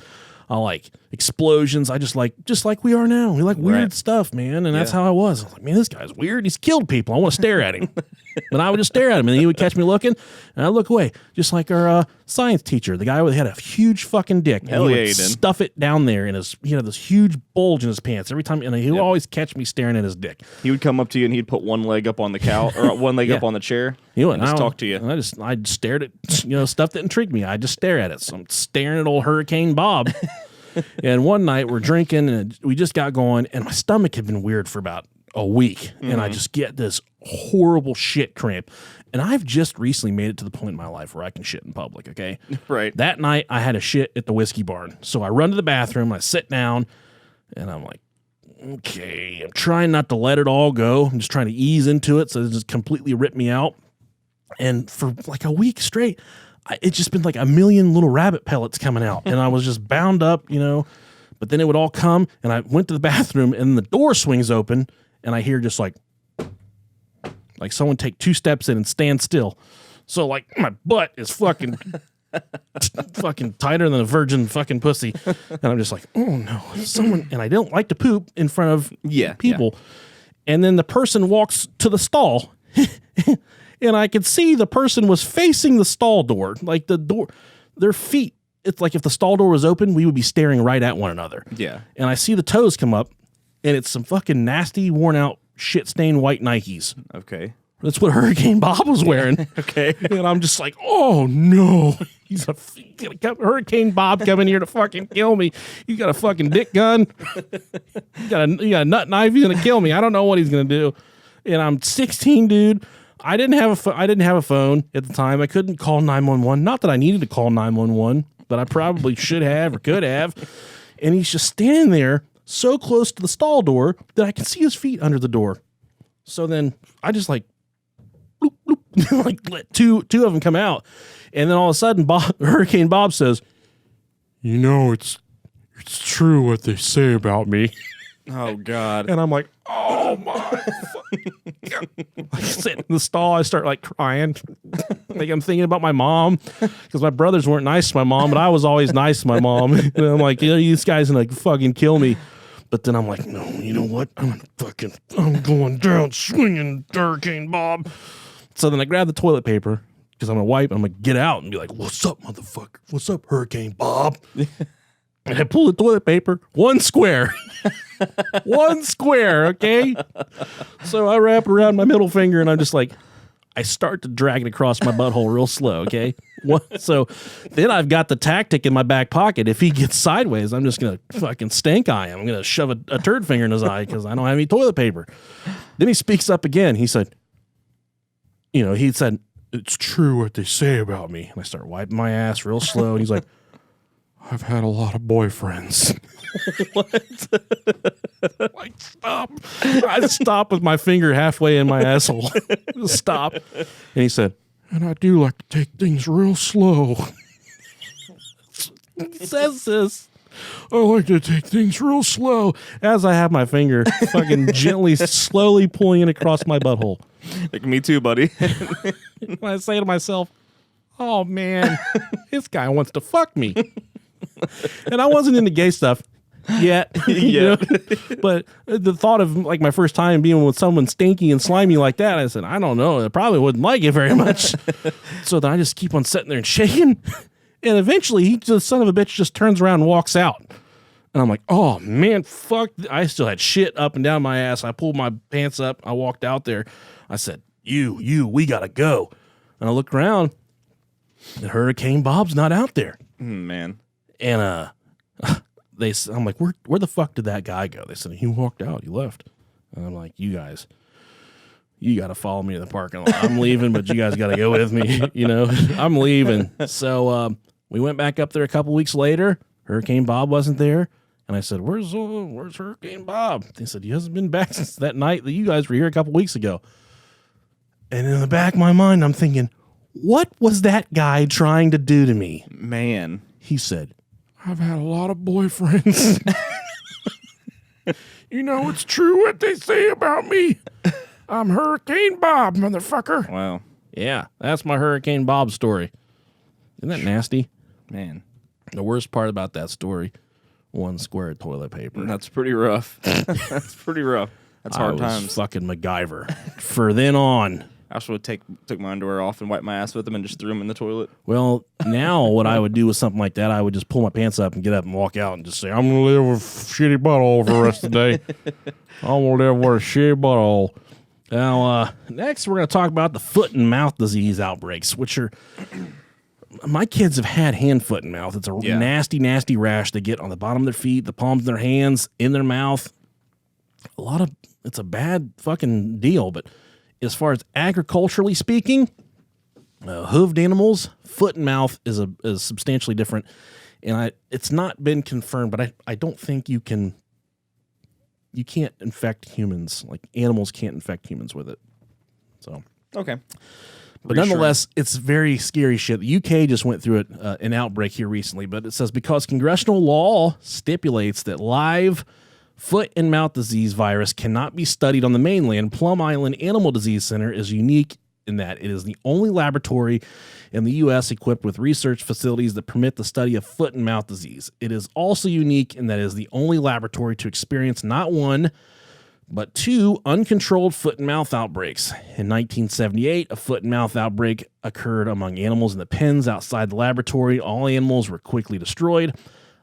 I like explosions. I just like we are now. We like weird stuff, man. And that's how I was. I was like, man, this guy's weird. He's killed people. I want to stare at him. But I would just stare at him, and he would catch me looking, and I'd look away. Just like our science teacher, the guy who had a huge fucking dick. Hell he yeah, would he did. stuff it down there in his. He had this huge bulge in his pants every time, and he would always catch me staring at his dick. He would come up to you and he'd put one leg up on the couch or one leg up on the chair. He would and just talk to you. And I just stared at stuff that intrigued me. I just stare at it. So I'm staring at old Hurricane Bob. And one night we're drinking and we just got going, and my stomach had been weird for about a week, and I just get this horrible shit cramp. And I've just recently made it to the point in my life where I can shit in public, okay? Right. That night I had a shit at the Whiskey Barn. So I run to the bathroom, I sit down, and I'm like, okay, I'm trying not to let it all go. I'm just trying to ease into it so it just completely rip me out. And for like a week straight, it's just been like a million little rabbit pellets coming out. And I was just bound up, but then it would all come. And I went to the bathroom and the door swings open and I hear just like someone take 2 steps in and stand still. So like my butt is fucking tighter than a virgin fucking pussy. And I'm just like, oh no, someone, and I don't like to poop in front of people. And then the person walks to the stall and I could see the person was facing the stall door, like the door, their feet. It's like if the stall door was open, we would be staring right at one another. Yeah. And I see the toes come up and it's some fucking nasty, worn out, shit stained white Nikes. Okay. That's what Hurricane Bob was wearing. Okay. And I'm just like, oh no, he's Hurricane Bob coming here to fucking kill me. He's got a fucking dick gun. He got a nut knife. He's gonna kill me. I don't know what he's gonna do. And I'm 16, dude. I didn't have a phone at the time. I couldn't call 911. Not that I needed to call 911, but I probably should have or could have. And he's just standing there so close to the stall door that I can see his feet under the door. So then I just like, bloop, bloop, like let two of them come out. And then all of a sudden Hurricane Bob says, it's true what they say about me. Oh God. And I'm like, oh my fucking God. I sit in the stall, I start like crying. Like I'm thinking about my mom. Because my brothers weren't nice to my mom, but I was always nice to my mom. And I'm like, this guy's gonna fucking kill me. But then I'm like, no, you know what? I'm going down swinging, Hurricane Bob. So then I grab the toilet paper because I'm gonna wipe. I'm gonna get out and be like, what's up, motherfucker? What's up, Hurricane Bob? And I pull the toilet paper, 1 square. 1 square, okay? So I wrap it around my middle finger and I'm just like, I start to drag it across my butthole real slow, okay? So then I've got the tactic in my back pocket. If he gets sideways, I'm just going to fucking stink eye him. I'm going to shove a turd finger in his eye because I don't have any toilet paper. Then he speaks up again. He said, it's true what they say about me. And I start wiping my ass real slow. And he's like, I've had a lot of boyfriends. What? Like, stop. I stop with my finger halfway in my asshole. Just stop. And he said, and I do like to take things real slow. He says this. I like to take things real slow as I have my finger fucking gently, slowly pulling it across my butthole. Like, me too, buddy. And I say to myself, oh man, this guy wants to fuck me. And I wasn't into gay stuff yet. But the thought of like my first time being with someone stinky and slimy like that, I said, I don't know. I probably wouldn't like it very much. So then I just keep on sitting there and shaking. And eventually the son of a bitch just turns around and walks out. And I'm like, oh man, fuck. I still had shit up and down my ass. I pulled my pants up. I walked out there. I said, we gotta go. And I looked around and Hurricane Bob's not out there. Man. And I'm like, where the fuck did that guy go? They said, he walked out, he left. And I'm like, you guys, you got to follow me to the parking lot. I'm leaving, but you guys got to go with me. I'm leaving. So we went back up there a couple weeks later. Hurricane Bob wasn't there. And I said, where's Hurricane Bob? They said, he hasn't been back since that night that you guys were here a couple weeks ago. And in the back of my mind, I'm thinking, what was that guy trying to do to me? Man. He said, I've had a lot of boyfriends. It's true what they say about me. I'm Hurricane Bob, motherfucker. Wow. Yeah, that's my Hurricane Bob story. Isn't that nasty? Man. The worst part about that story, 1 square toilet paper. That's pretty rough. That's pretty rough. That's hard I was times. fucking MacGyver. For then on. I should have took my underwear off and wiped my ass with them and just threw them in the toilet. Well, now what I would do with something like that, I would just pull my pants up and get up and walk out and just say, I'm going to live with shitty butthole for the rest of the day. I'm going to live with a shitty butthole. Now, next we're going to talk about the foot and mouth disease outbreaks, which are, my kids have had hand, foot, and mouth. It's a nasty, nasty rash they get on the bottom of their feet, the palms of their hands, in their mouth. It's a bad fucking deal, but as far as agriculturally speaking, hooved animals, foot and mouth is substantially different. And it's not been confirmed, but I don't think you can't infect humans. Like animals can't infect humans with it. So, okay. But nonetheless, it's very scary shit. The UK just went through an outbreak here recently, but it says because congressional law stipulates that live foot and mouth disease virus cannot be studied on the mainland, Plum Island Animal Disease Center is unique in that it is the only laboratory in the U.S. equipped with research facilities that permit the study of foot and mouth disease. It is also unique in that it is the only laboratory to experience not one, but 2 uncontrolled foot and mouth outbreaks. In 1978, a foot and mouth outbreak occurred among animals in the pens outside the laboratory. All animals were quickly destroyed.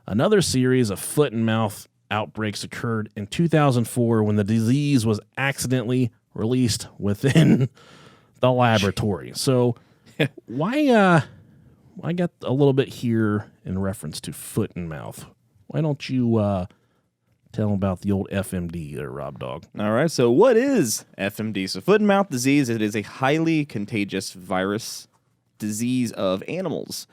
Another series of foot and mouth outbreaks occurred in 2004 when the disease was accidentally released within the laboratory. So why I got a little bit here in reference to foot and mouth. Why don't you tell them about the old FMD there, Rob Dog? All right, so what is FMD? So foot and mouth disease, it is a highly contagious virus disease of animals.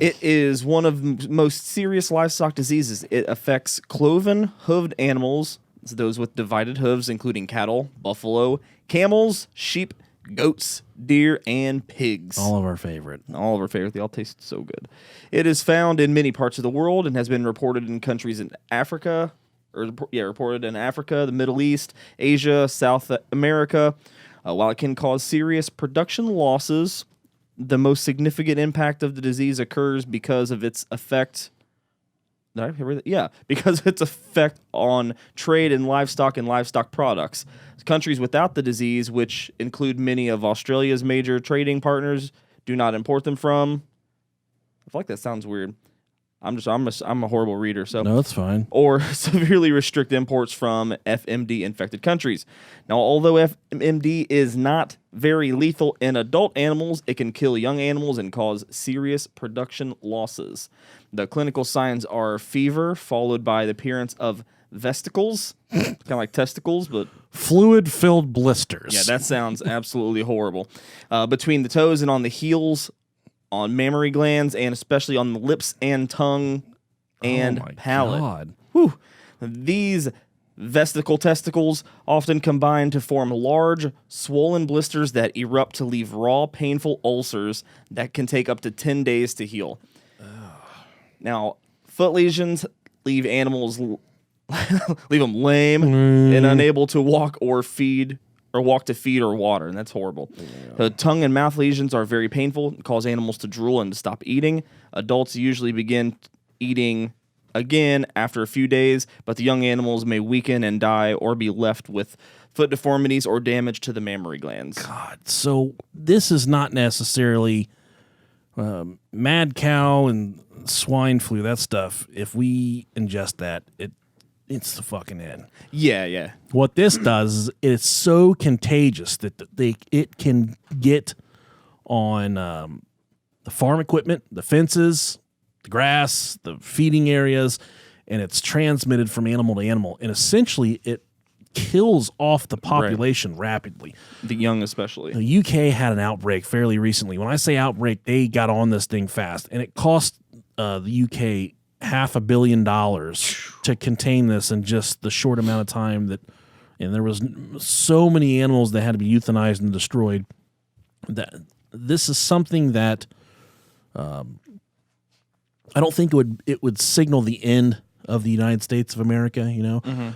It is one of the most serious livestock diseases. It affects cloven, hooved animals, those with divided hooves, including cattle, buffalo, camels, sheep, goats, deer, and pigs. All of our favorite. All of our favorite. They all taste so good. It is found in many parts of the world and has been reported in countries in Africa, reported in Africa, the Middle East, Asia, South America. While it can cause serious production losses, the most significant impact of the disease occurs because of its effect. Did I hear that? Yeah, because of its effect on trade in livestock and livestock products. Countries without the disease, which include many of Australia's major trading partners, do not import them from. I feel like that sounds weird. I'm a horrible reader, so No, it's fine. or severely restrict imports from FMD infected countries. Now, although FMD is not very lethal in adult animals, it can kill young animals and cause serious production losses. The clinical signs are fever, followed by the appearance of vesicles, kind of like testicles, but Fluid-filled blisters. yeah, that sounds absolutely horrible. Between the toes and on the heels, on mammary glands, and especially on the lips and tongue and oh my palate. God. Whew. These vesicle testicles often combine to form large, swollen blisters that erupt to leave raw, painful ulcers that can take up to 10 days to heal. Now, foot lesions leave animals leave them lame and unable to walk or feed or walk to feed or water, and that's horrible. The tongue and mouth lesions are very painful and cause animals to drool and to stop eating. Adults usually begin eating again after a few days, but the young animals may weaken and die or be left with foot deformities or damage to the mammary glands. God, so this is not necessarily mad cow and swine flu, that stuff. If we ingest that, it's the fucking end. Yeah. What this does is it's so contagious that it can get on the farm equipment, the fences, the grass, the feeding areas, and it's transmitted from animal to animal. And essentially, it kills off the population rapidly. The young especially. The UK had an outbreak fairly recently. When I say outbreak, they got on this thing fast, and it cost the UK $500 million to contain this in just the short amount of time and there was so many animals that had to be euthanized and destroyed. That this is something that I don't think it would signal the end of the United States of America,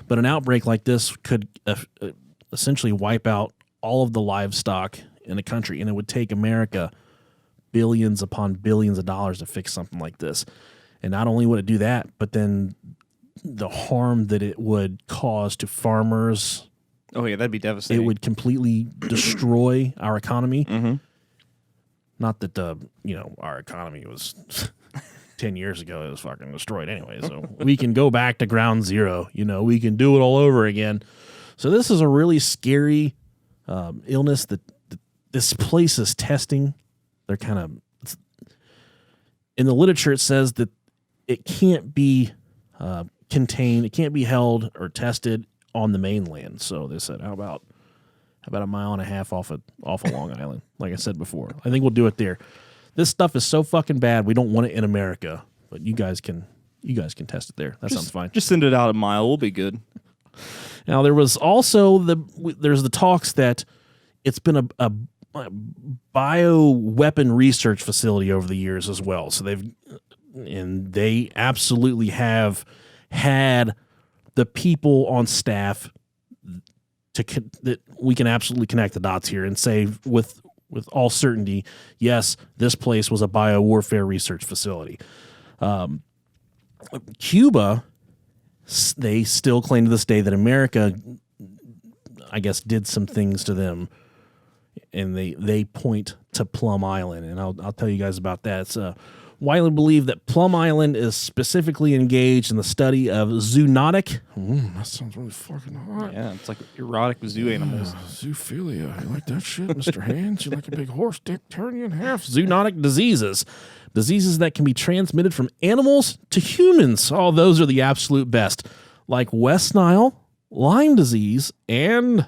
but an outbreak like this could essentially wipe out all of the livestock in the country, and it would take America billions upon billions of dollars to fix something like this. And not only would it do that, but then the harm that it would cause to farmers. Oh, yeah, that'd be devastating. It would completely destroy our economy. Mm-hmm. Not that, our economy was 10 years ago, it was fucking destroyed anyway. So we can go back to ground zero. We can do it all over again. So this is a really scary illness that this place is testing. They're kind of, in the literature, it says that it can't be contained, it can't be held or tested on the mainland. So they said, how about a mile and a half off of Long Island? Like I said before, I think we'll do it there. This stuff is so fucking bad. We don't want it in America, but you guys can test it there. That sounds fine. Just send it out a mile. We'll be good. Now there was also there's the talks that it's been bioweapon research facility over the years as well. So they absolutely have had the people on staff that we can absolutely connect the dots here and say with all certainty, yes, this place was a biowarfare research facility. Cuba, they still claim to this day that America, I guess, did some things to them, and they point to Plum Island, and I'll tell you guys about that. It's widely believed that Plum Island is specifically engaged in the study of zoonotic. That sounds really fucking hot. Yeah, it's like erotic zoo animals. Zoophilia. You like that shit, Mr. Hands? You like a big horse dick turn you in half? Zoonotic diseases. Diseases that can be transmitted from animals to humans. Oh, those are the absolute best. Like West Nile, Lyme disease, and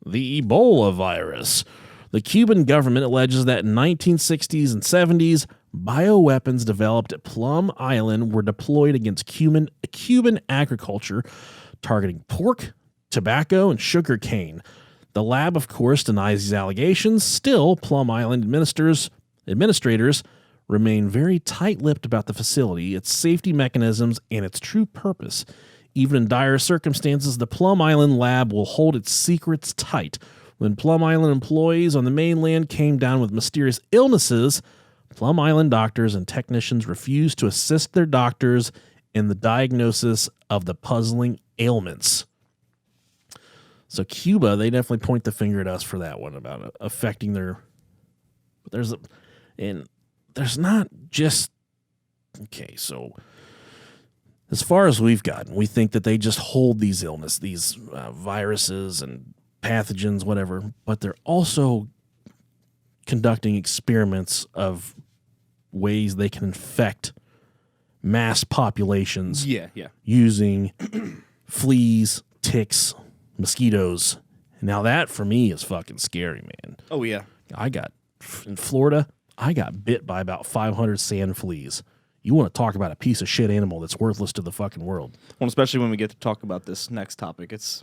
the Ebola virus. The Cuban government alleges that in 1960s and 70s, bioweapons developed at Plum Island were deployed against Cuban agriculture, targeting pork, tobacco, and sugar cane. The lab, of course, denies these allegations. Still, Plum Island administrators remain very tight-lipped about the facility, its safety mechanisms, and its true purpose. Even in dire circumstances, the Plum Island lab will hold its secrets tight. When Plum Island employees on the mainland came down with mysterious illnesses, Plum Island doctors and technicians refused to assist their doctors in the diagnosis of the puzzling ailments. So Cuba, they definitely point the finger at us for that one about affecting their. But there's not just okay. So as far as we've gotten, we think that they just hold these illnesses, these viruses and pathogens, whatever. But they're also conducting experiments of ways they can infect mass populations. Yeah. Using fleas, ticks, mosquitoes. Now that for me is fucking scary, man. Oh yeah. In Florida, I got bit by about 500 sand fleas. You want to talk about a piece of shit animal that's worthless to the fucking world. Well, especially when we get to talk about this next topic, it's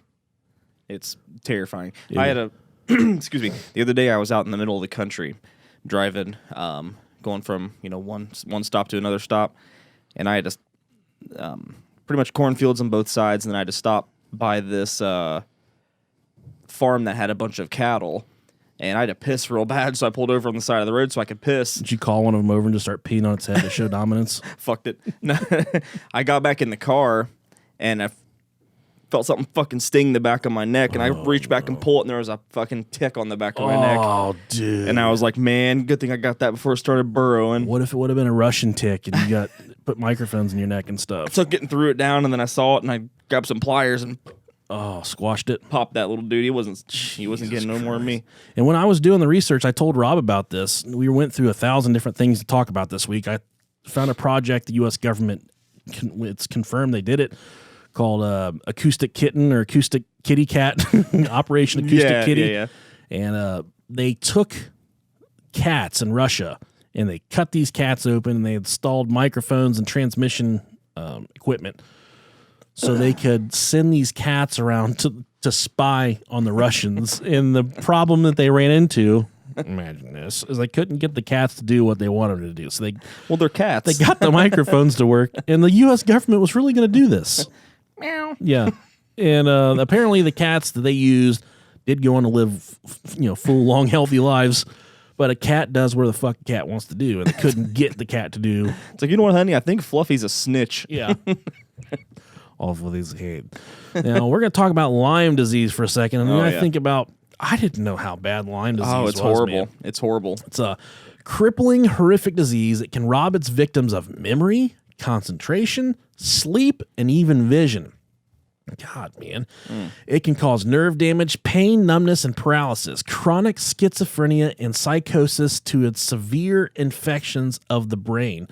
terrifying. Yeah. I had a excuse me. The other day I was out in the middle of the country driving, going from one stop to another stop, and I had to pretty much cornfields on both sides, and then I had to stop by this farm that had a bunch of cattle, and I had to piss real bad, so I pulled over on the side of the road so I could piss. Did you call one of them over and just start peeing on its head to show dominance? Fucked it. No, I got back in the car, and I felt something fucking sting the back of my neck, and I reached back and pulled it, and there was a fucking tick on the back of my neck. Oh, dude. And I was like, man, good thing I got that before it started burrowing. What if it would have been a Russian tick and you got put microphones in your neck and stuff? So getting through it down, and then I saw it, and I grabbed some pliers and squashed it. popped that little dude. He wasn't getting no more of me. And when I was doing the research, I told Rob about this. We went through 1,000 different things to talk about this week. I found a project the U.S. government, it's confirmed they did it, called Acoustic Kitten or Acoustic Kitty Cat, Operation Acoustic Kitty. Yeah. And they took cats in Russia, and they cut these cats open, and they installed microphones and transmission equipment so they could send these cats around to spy on the Russians. And the problem that they ran into, imagine this, is they couldn't get the cats to do what they wanted them to do. So They're cats. they got the microphones to work, and the U.S. government was really going to do this. Meow. Yeah. And apparently the cats that they used did go on to live, full, long, healthy lives. But a cat does where the fuck a cat wants to do, and they couldn't get the cat to do. It's like, you know what, honey? I think Fluffy's a snitch. Yeah. Off with his head. Now, we're going to talk about Lyme disease for a second. And I think about, I didn't know how bad Lyme disease was. Oh, it's horrible. Man. It's horrible. It's a crippling, horrific disease. It can rob its victims of memory, concentration, sleep, and even vision. God, man. It can cause nerve damage, pain, numbness, and paralysis, chronic schizophrenia, and psychosis to its severe infections of the brain.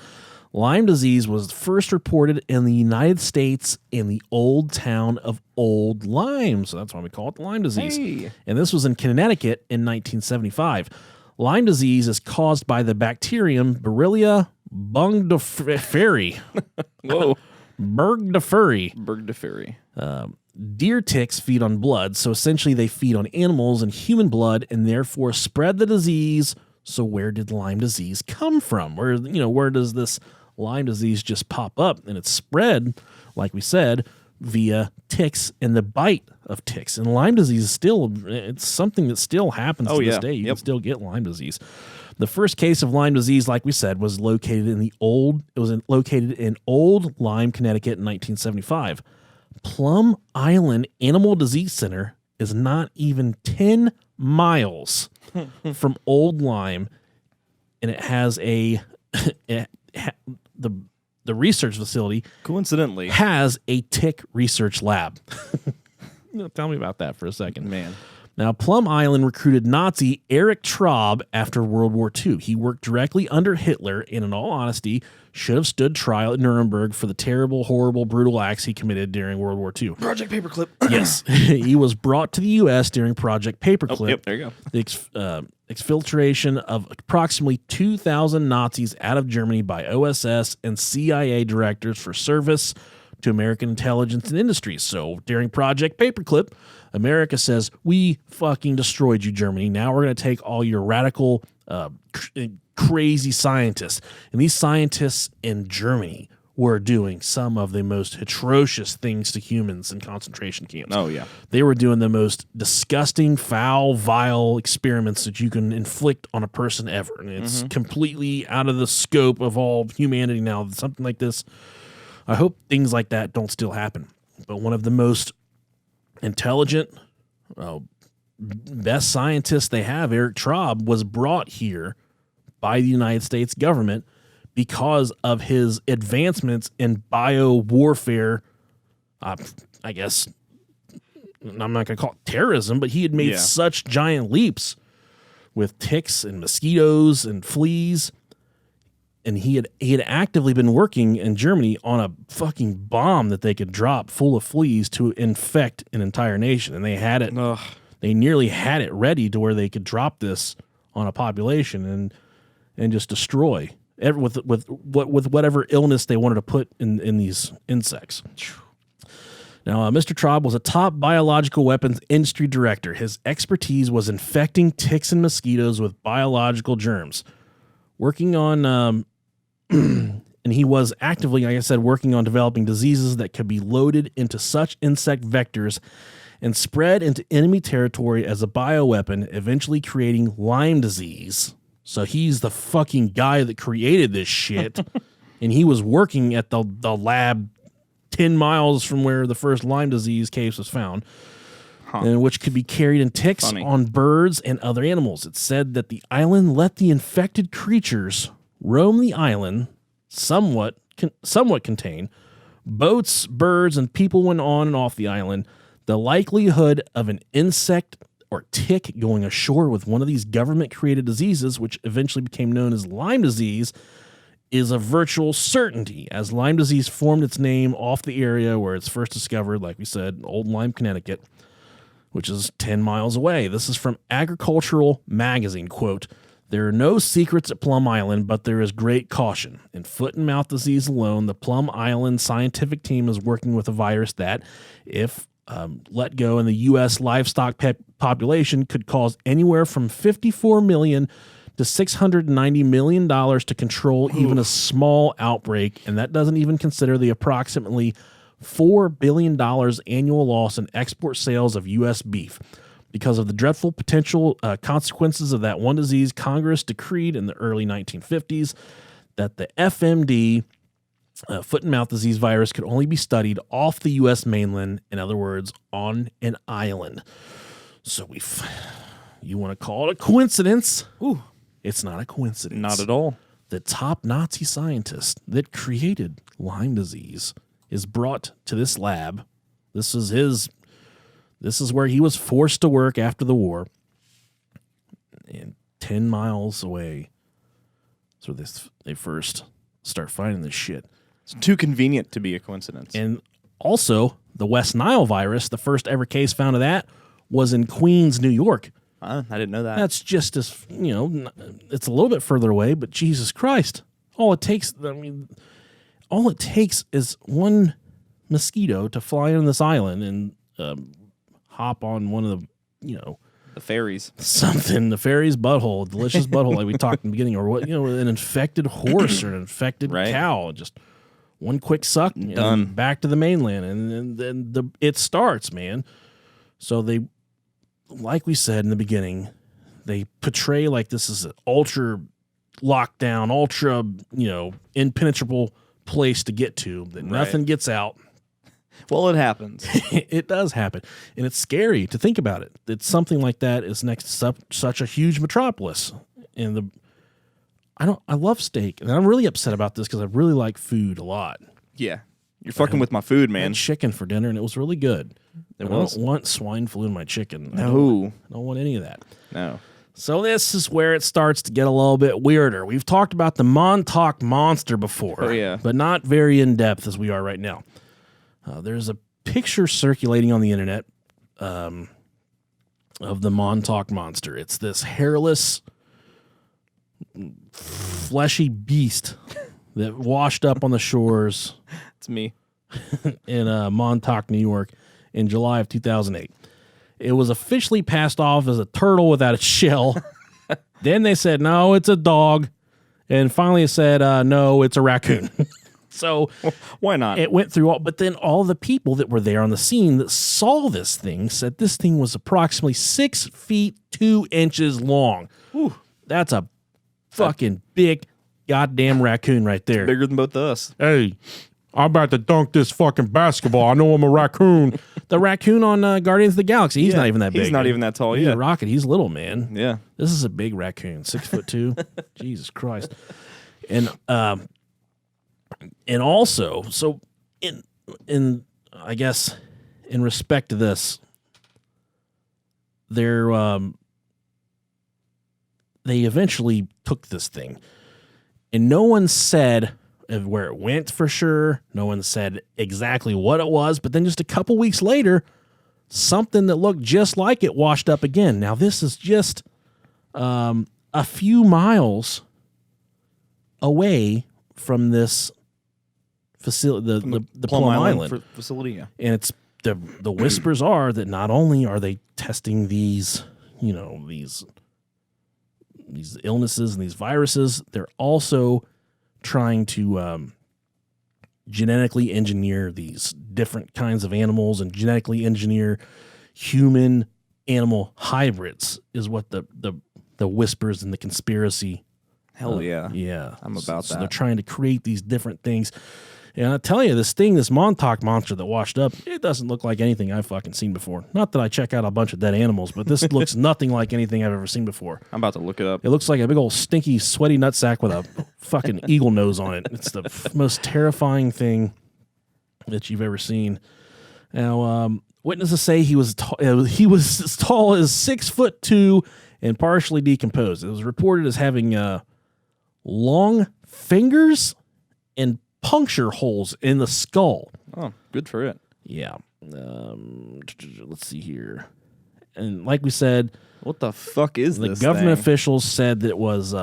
Lyme disease was first reported in the United States in the old town of Old Lyme. So that's why we call it the Lyme disease. Hey. And this was in Connecticut in 1975. Lyme disease is caused by the bacterium Borrelia burgdorferi. Whoa. Burgdorferi. Burgdorferi. Deer ticks feed on blood, so essentially they feed on animals and human blood and therefore spread the disease. So where did Lyme disease come from? Where does this Lyme disease just pop up? And it's spread, like we said, via ticks and the bite of ticks. And Lyme disease is it's something that still happens to this day. You can still get Lyme disease. The first case of Lyme disease, like we said, was located in Old Lyme, Connecticut in 1975. Plum Island Animal Disease Center is not even 10 miles from Old Lyme, and it has the research facility coincidentally has a tick research lab. Tell me about that for a second, man. Now, Plum Island recruited Nazi Erich Traub after World War II. He worked directly under Hitler and, in all honesty, should have stood trial at Nuremberg for the terrible, horrible, brutal acts he committed during World War II. Project Paperclip. Yes. He was brought to the U.S. during Project Paperclip. Yep, there you go. The exfiltration of approximately 2,000 Nazis out of Germany by OSS and CIA directors for service to American intelligence and industries. So during Project Paperclip, America says, we fucking destroyed you, Germany. Now we're going to take all your radical, crazy scientists. And these scientists in Germany were doing some of the most atrocious things to humans in concentration camps. Oh, yeah. They were doing the most disgusting, foul, vile experiments that you can inflict on a person ever. And it's completely out of the scope of all humanity now. Something like this, I hope things like that don't still happen. But one of the most intelligent, best scientists they have, Erich Traub, was brought here by the United States government because of his advancements in bio-warfare. I guess, I'm not going to call it terrorism, but he had made such giant leaps with ticks and mosquitoes and fleas. And he had actively been working in Germany on a fucking bomb that they could drop full of fleas to infect an entire nation. And they had it. Ugh. They nearly had it ready to where they could drop this on a population and just destroy with whatever illness they wanted to put in these insects. Now, Mr. Traub was a top biological weapons industry director. His expertise was infecting ticks and mosquitoes with biological germs. Working on, and he was actively, like I said, working on developing diseases that could be loaded into such insect vectors and spread into enemy territory as a bioweapon, eventually creating Lyme disease. So he's the fucking guy that created this shit, and he was working at the lab 10 miles from where the first Lyme disease case was found. And which could be carried in ticks on birds and other animals. It said that the island let the infected creatures roam the island, somewhat contained. Boats, birds, and people went on and off the island. The likelihood of an insect or tick going ashore with one of these government-created diseases, which eventually became known as Lyme disease, is a virtual certainty, as Lyme disease formed its name off the area where it's first discovered, like we said, Old Lyme, Connecticut, which is 10 miles away. This is from Agricultural Magazine, quote, "There are no secrets at Plum Island, but there is great caution. In foot and mouth disease alone, the Plum Island scientific team is working with a virus that, if let go in the U.S. livestock population, could cause anywhere from $54 million to $690 million to control even a small outbreak, and that doesn't even consider the approximately $4 billion annual loss in export sales of U.S. beef. Because of the dreadful potential consequences of that one disease, Congress decreed in the early 1950s that the FMD, foot and mouth disease virus, could only be studied off the U.S. mainland, in other words, on an island." So you want to call it a coincidence? Ooh, it's not a coincidence. Not at all. The top Nazi scientist that created Lyme disease is brought to this lab. This is where he was forced to work after the war. And 10 miles away. So they first start finding this shit. It's too convenient to be a coincidence. And also, the West Nile virus, the first ever case found of that, was in Queens, New York. I didn't know that. That's just as, it's a little bit further away, but Jesus Christ. All it takes is one mosquito to fly on this island, and hop on one of the, The fairies. something, the fairy's butthole, delicious butthole, like we talked in the beginning, or what, an infected horse or an infected Right. cow, just one quick suck, Done. and back to the mainland, and then it starts, man. So they, like we said in the beginning, they portray like this is an ultra lockdown, ultra, impenetrable place to get to, that nothing gets out. Well, it happens. It does happen, and it's scary to think about it. That something like that is next to such a huge metropolis, and I love steak, and I'm really upset about this because I really like food a lot. Yeah. You're fucking with my food, I man. had chicken for dinner, and it was really good. It I was? don't want swine flu in my chicken. I No. don't want any of that. No. So this is where it starts to get a little bit weirder. We've talked about the Montauk Monster before, Oh, yeah. but not very in depth as we are right now. There's a picture circulating on the internet of the Montauk Monster. It's this hairless, fleshy beast that washed up on the shores It's me. in Montauk, New York, in July of 2008. It was officially passed off as a turtle without a shell. Then they said, no, it's a dog. And finally it said, no, it's a raccoon. So Why not? it went through all, but then all the people that were there on the scene that saw this thing said this thing was approximately 6 feet 2 inches long. That's a fucking big goddamn raccoon right there. Bigger than both of us. Hey, I'm about to dunk this fucking basketball. I know I'm a raccoon. The raccoon on Guardians of the Galaxy, he's Yeah, not even that big. he's not even that tall, He's yeah. a rocket. He's little, man. Yeah. This is a big raccoon, 6'2". Jesus Christ. And also, so in I guess in respect to this, they eventually took this thing, and no one said where it went for sure. No one said exactly what it was, but then just a couple weeks later, something that looked just like it washed up again. Now this is just a few miles away from this facility, the Plum Island. Facility, yeah. And it's the whispers are that not only are they testing these illnesses and these viruses, they're also trying to genetically engineer these different kinds of animals and genetically engineer human animal hybrids is what the whispers and the conspiracy. Hell yeah. Yeah. I'm about So that. they're trying to create these different things. And I tell you, this Montauk Monster that washed up, it doesn't look like anything I've fucking seen before. Not that I check out a bunch of dead animals, but this looks nothing like anything I've ever seen before. I'm about to look it up. It looks like a big old stinky, sweaty nutsack with a fucking eagle nose on it. It's the most terrifying thing that you've ever seen. Now, witnesses say he was as tall as 6'2" and partially decomposed. It was reported as having long fingers and puncture holes in the skull. Oh, good for it. Yeah. Let's see here. And like we said, What the fuck is the this government thing? officials said that it was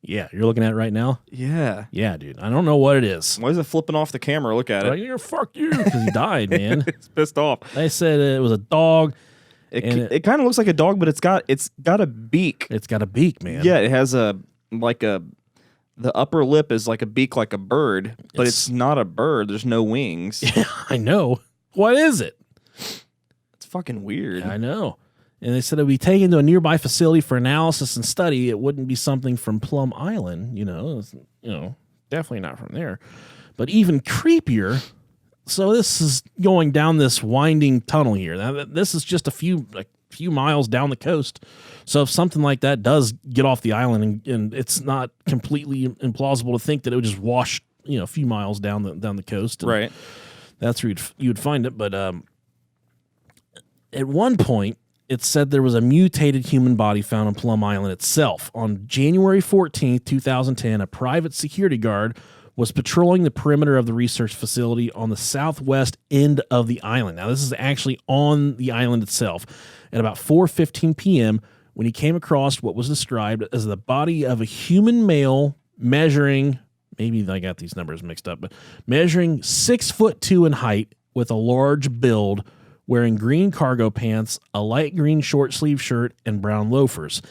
yeah, you're looking at it right now? Yeah. Yeah, dude. I don't know what it is. Why is it flipping off the camera? Look at Right it. here, fuck you, because he died, man. It's pissed off. They said it was a dog. And It kind of looks like a dog, but it's got a beak. It's got a beak, man. Yeah, it has the upper lip is like a beak like a bird, but it's not a bird. There's no wings. I know. What is it? It's fucking weird. I know. And they said it would be taken to a nearby facility for analysis and study. It wouldn't be something from Plum Island, definitely not from there. But even creepier. So this is going down this winding tunnel here. Now, this is just a few miles down the coast. So if something like that does get off the island, and it's not completely implausible to think that it would just wash, a few miles down the coast. And Right. that's where you'd find it. But at one point, it said there was a mutated human body found on Plum Island itself. On January 14th, 2010, a private security guard was patrolling the perimeter of the research facility on the southwest end of the island. Now, this is actually on the island itself. At about 4:15 p.m., when he came across what was described as the body of a human male measuring, maybe I got these numbers mixed up, but measuring 6'2" in height with a large build, wearing green cargo pants, a light green short sleeve shirt, and brown loafers.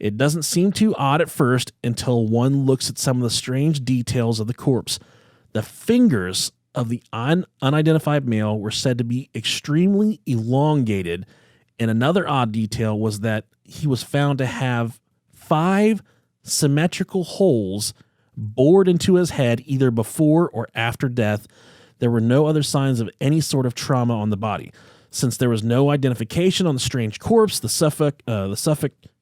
It doesn't seem too odd at first until one looks at some of the strange details of the corpse. The fingers of the unidentified male were said to be extremely elongated, and another odd detail was that he was found to have 5 symmetrical holes bored into his head either before or after death. There were no other signs of any sort of trauma on the body. Since there was no identification on the strange corpse, the Suffolk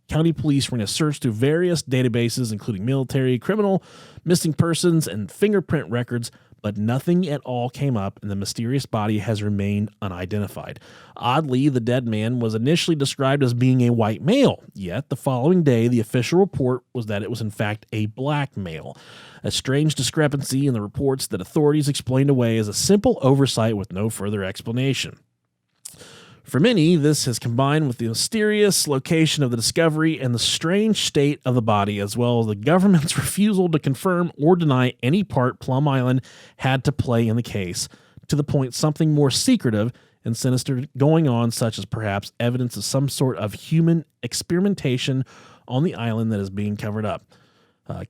County Police ran a search through various databases, including military, criminal, missing persons, and fingerprint records, but nothing at all came up, and the mysterious body has remained unidentified. Oddly, the dead man was initially described as being a white male, yet the following day, the official report was that it was in fact a black male. A strange discrepancy in the reports that authorities explained away as a simple oversight with no further explanation. For many, this has combined with the mysterious location of the discovery and the strange state of the body, as well as the government's refusal to confirm or deny any part Plum Island had to play in the case, to the point something more secretive and sinister going on, such as perhaps evidence of some sort of human experimentation on the island that is being covered up.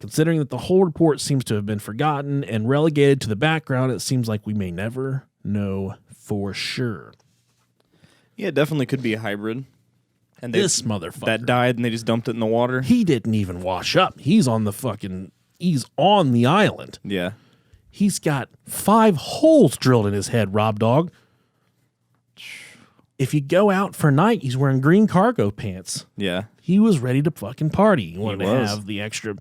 Considering that the whole report seems to have been forgotten and relegated to the background, it seems like we may never know for sure. Yeah, it definitely could be a hybrid. And This motherfucker. that died and they just dumped it in the water. He didn't even wash up. He's on the island. Yeah. He's got 5 holes drilled in his head, Rob Dog. If you go out for night, he's wearing green cargo pants. Yeah. He was ready to fucking party. He wanted to was. have the extra,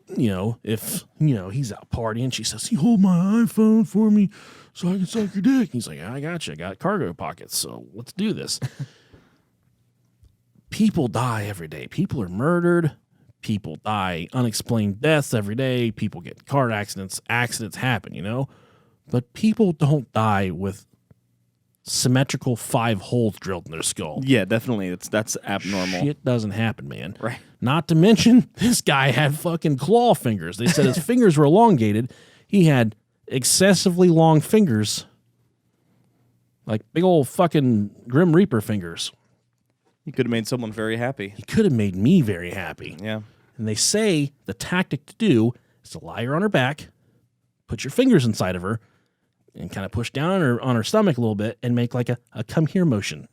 if, he's out partying. She says, you hold my iPhone for me so I can suck your dick. He's like, I got you. I got cargo pockets, so let's do this. People die every day. People are murdered. People die unexplained deaths every day. People get in car accidents. Accidents happen, But people don't die with symmetrical 5 holes drilled in their skull. Yeah, definitely. That's abnormal. Shit doesn't happen, man. Right. Not to mention, this guy had fucking claw fingers. They said his fingers were elongated. He had excessively long fingers. Like big old fucking Grim Reaper fingers. You could have made someone very happy. He could have made me very happy. Yeah. And they say the tactic to do is to lie her on her back, put your fingers inside of her, and kind of push down on her stomach a little bit and make like a come here motion.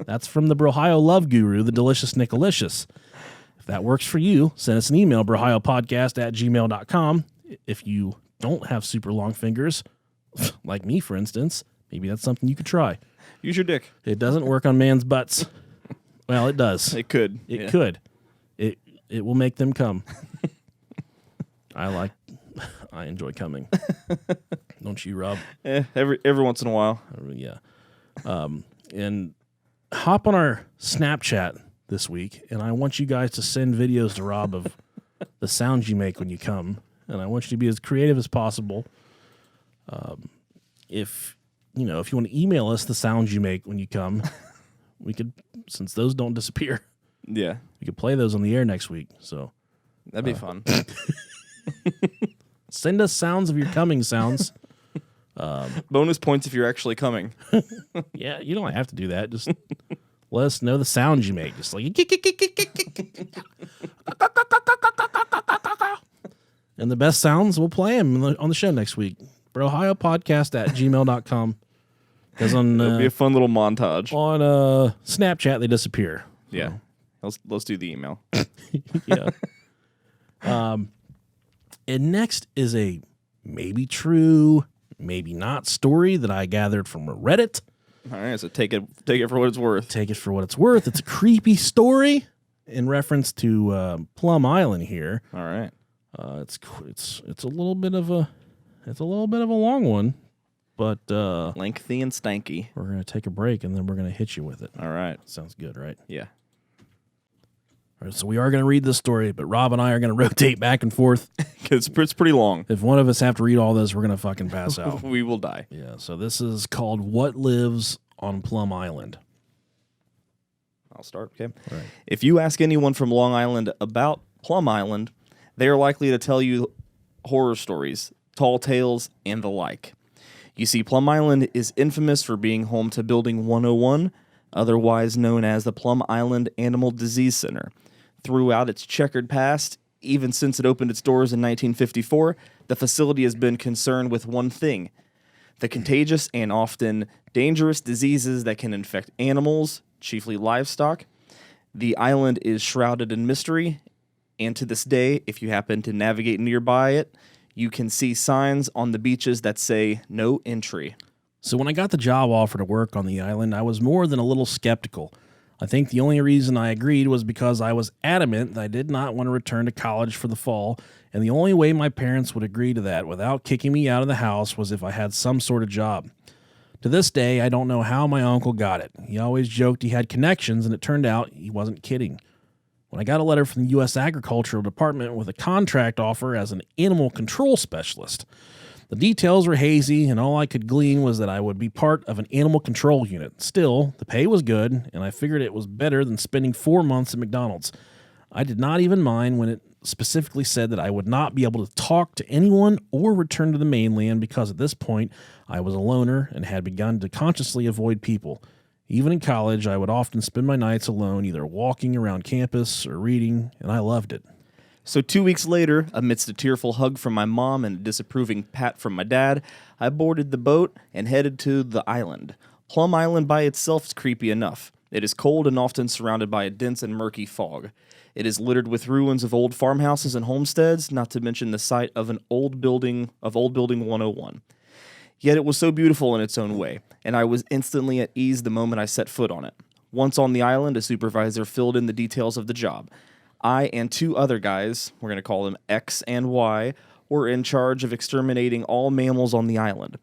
That's from the Brohio Love Guru, the Delicious Nicolicious. If that works for you, send us an email, brohiopodcast@gmail.com. If you don't have super long fingers, like me, for instance, maybe that's something you could try. Use your dick. It doesn't work on man's butts. Well, it does. It could. It Yeah. could. It will make them come. I enjoy coming. Don't you, Rob? Every once in a while. Yeah. And hop on our Snapchat this week, and I want you guys to send videos to Rob of the sounds you make when you come, and I want you to be as creative as possible. If you want to email us the sounds you make when you come, we could, since those don't disappear, Yeah. we could play those on the air next week. So That'd be fun. send us sounds of your coming sounds. Bonus points if you're actually coming. Yeah, you don't have to do that. Just let us know the sounds you make. Just like and the best sounds, we'll play them on the show next week. brohiopodcast@gmail.com. Because on It'll be a fun little montage. on Snapchat they disappear. Yeah. Let's do the email. Yeah. And next is a maybe true, maybe not story that I gathered from Reddit. All right, so take it for what it's worth. Take it for what it's worth. It's a creepy story in reference to Plum Island here. All right. It's a little bit of a long one, but Lengthy and stanky. we're gonna take a break and then we're gonna hit you with it. All right. Sounds good, right? Yeah. All right, so we are gonna read this story, but Rob and I are gonna rotate back and forth. It's pretty long. If one of us have to read all this, we're gonna fucking pass out. We will die. Yeah. So this is called "What Lives on Plum Island." I'll start, okay? All right. If you ask anyone from Long Island about Plum Island, they are likely to tell you horror stories, tall tales, and the like. You see, Plum Island is infamous for being home to Building 101, otherwise known as the Plum Island Animal Disease Center. Throughout its checkered past, even since it opened its doors in 1954, the facility has been concerned with one thing: the contagious and often dangerous diseases that can infect animals, chiefly livestock. The island is shrouded in mystery, and to this day, if you happen to navigate nearby it, you can see signs on the beaches that say no entry. So when I got the job offer to work on the island, I was more than a little skeptical. I think the only reason I agreed was because I was adamant that I did not want to return to college for the fall, and the only way my parents would agree to that without kicking me out of the house was if I had some sort of job. To this day, I don't know how my uncle got it. He always joked he had connections, and it turned out he wasn't kidding. When I got a letter from the U.S. Agricultural Department with a contract offer as an animal control specialist, the details were hazy, and all I could glean was that I would be part of an animal control unit. Still, the pay was good, and I figured it was better than spending 4 months at McDonald's. I did not even mind when it specifically said that I would not be able to talk to anyone or return to the mainland because at this point I was a loner and had begun to consciously avoid people. Even in college, I would often spend my nights alone, either walking around campus or reading, and I loved it. So 2 weeks later, amidst a tearful hug from my mom and a disapproving pat from my dad, I boarded the boat and headed to the island. Plum Island by itself is creepy enough. It is cold and often surrounded by a dense and murky fog. It is littered with ruins of old farmhouses and homesteads, not to mention the site of Old Building 101. Yet it was so beautiful in its own way, and I was instantly at ease the moment I set foot on it. Once on the island, a supervisor filled in the details of the job. I and 2 other guys, we're going to call them X and Y, were in charge of exterminating all mammals on the island.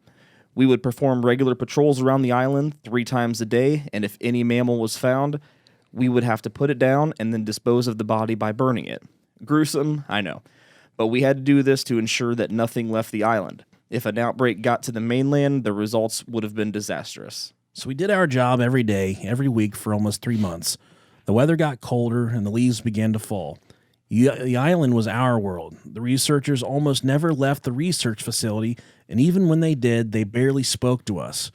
We would perform regular patrols around the island 3 times a day, and if any mammal was found, we would have to put it down and then dispose of the body by burning it. Gruesome, I know, but we had to do this to ensure that nothing left the island. If an outbreak got to the mainland, the results would have been disastrous. So we did our job every day, every week for almost 3 months. The weather got colder and the leaves began to fall. The island was our world. The researchers almost never left the research facility, and even when they did, they barely spoke to us.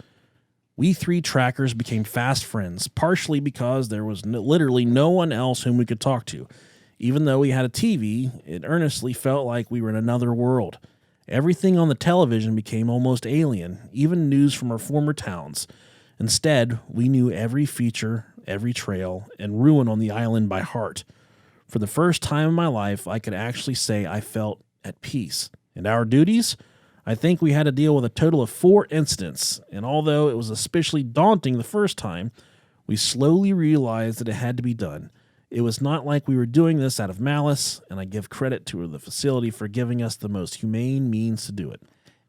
We 3 trackers became fast friends, partially because there was literally no one else whom we could talk to. Even though we had a TV, it earnestly felt like we were in another world. Everything on the television became almost alien, even news from our former towns. Instead, we knew every feature, every trail, and ruin on the island by heart. For the first time in my life, I could actually say I felt at peace. And our duties? I think we had to deal with a total of 4 incidents, and although it was especially daunting the first time, we slowly realized that it had to be done. It was not like we were doing this out of malice, and I give credit to the facility for giving us the most humane means to do it.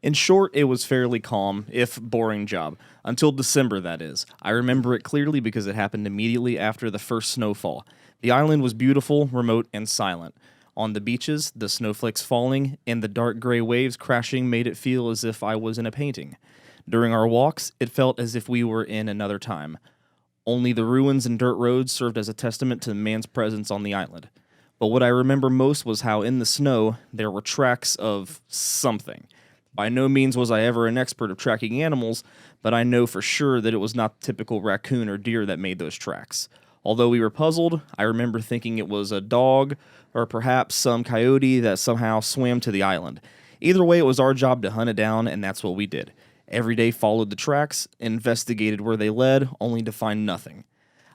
In short, it was fairly calm, if boring job. Until December, that is. I remember it clearly because it happened immediately after the first snowfall. The island was beautiful, remote, and silent. On the beaches, the snowflakes falling and the dark gray waves crashing made it feel as if I was in a painting. During our walks, it felt as if we were in another time. Only the ruins and dirt roads served as a testament to man's presence on the island. But what I remember most was how in the snow there were tracks of something. By no means was I ever an expert of tracking animals, but I know for sure that it was not the typical raccoon or deer that made those tracks. Although we were puzzled, I remember thinking it was a dog or perhaps some coyote that somehow swam to the island. Either way, it was our job to hunt it down, and that's what we did. Every day followed the tracks, investigated where they led, only to find nothing.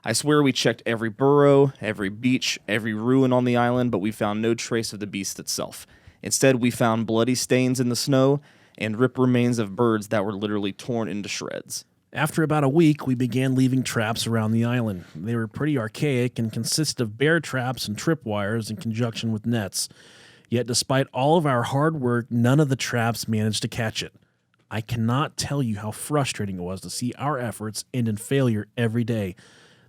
I swear we checked every burrow, every beach, every ruin on the island, but we found no trace of the beast itself. Instead, we found bloody stains in the snow and rip remains of birds that were literally torn into shreds. After about a week, we began leaving traps around the island. They were pretty archaic and consisted of bear traps and tripwires in conjunction with nets. Yet despite all of our hard work, none of the traps managed to catch it. I cannot tell you how frustrating it was to see our efforts end in failure every day.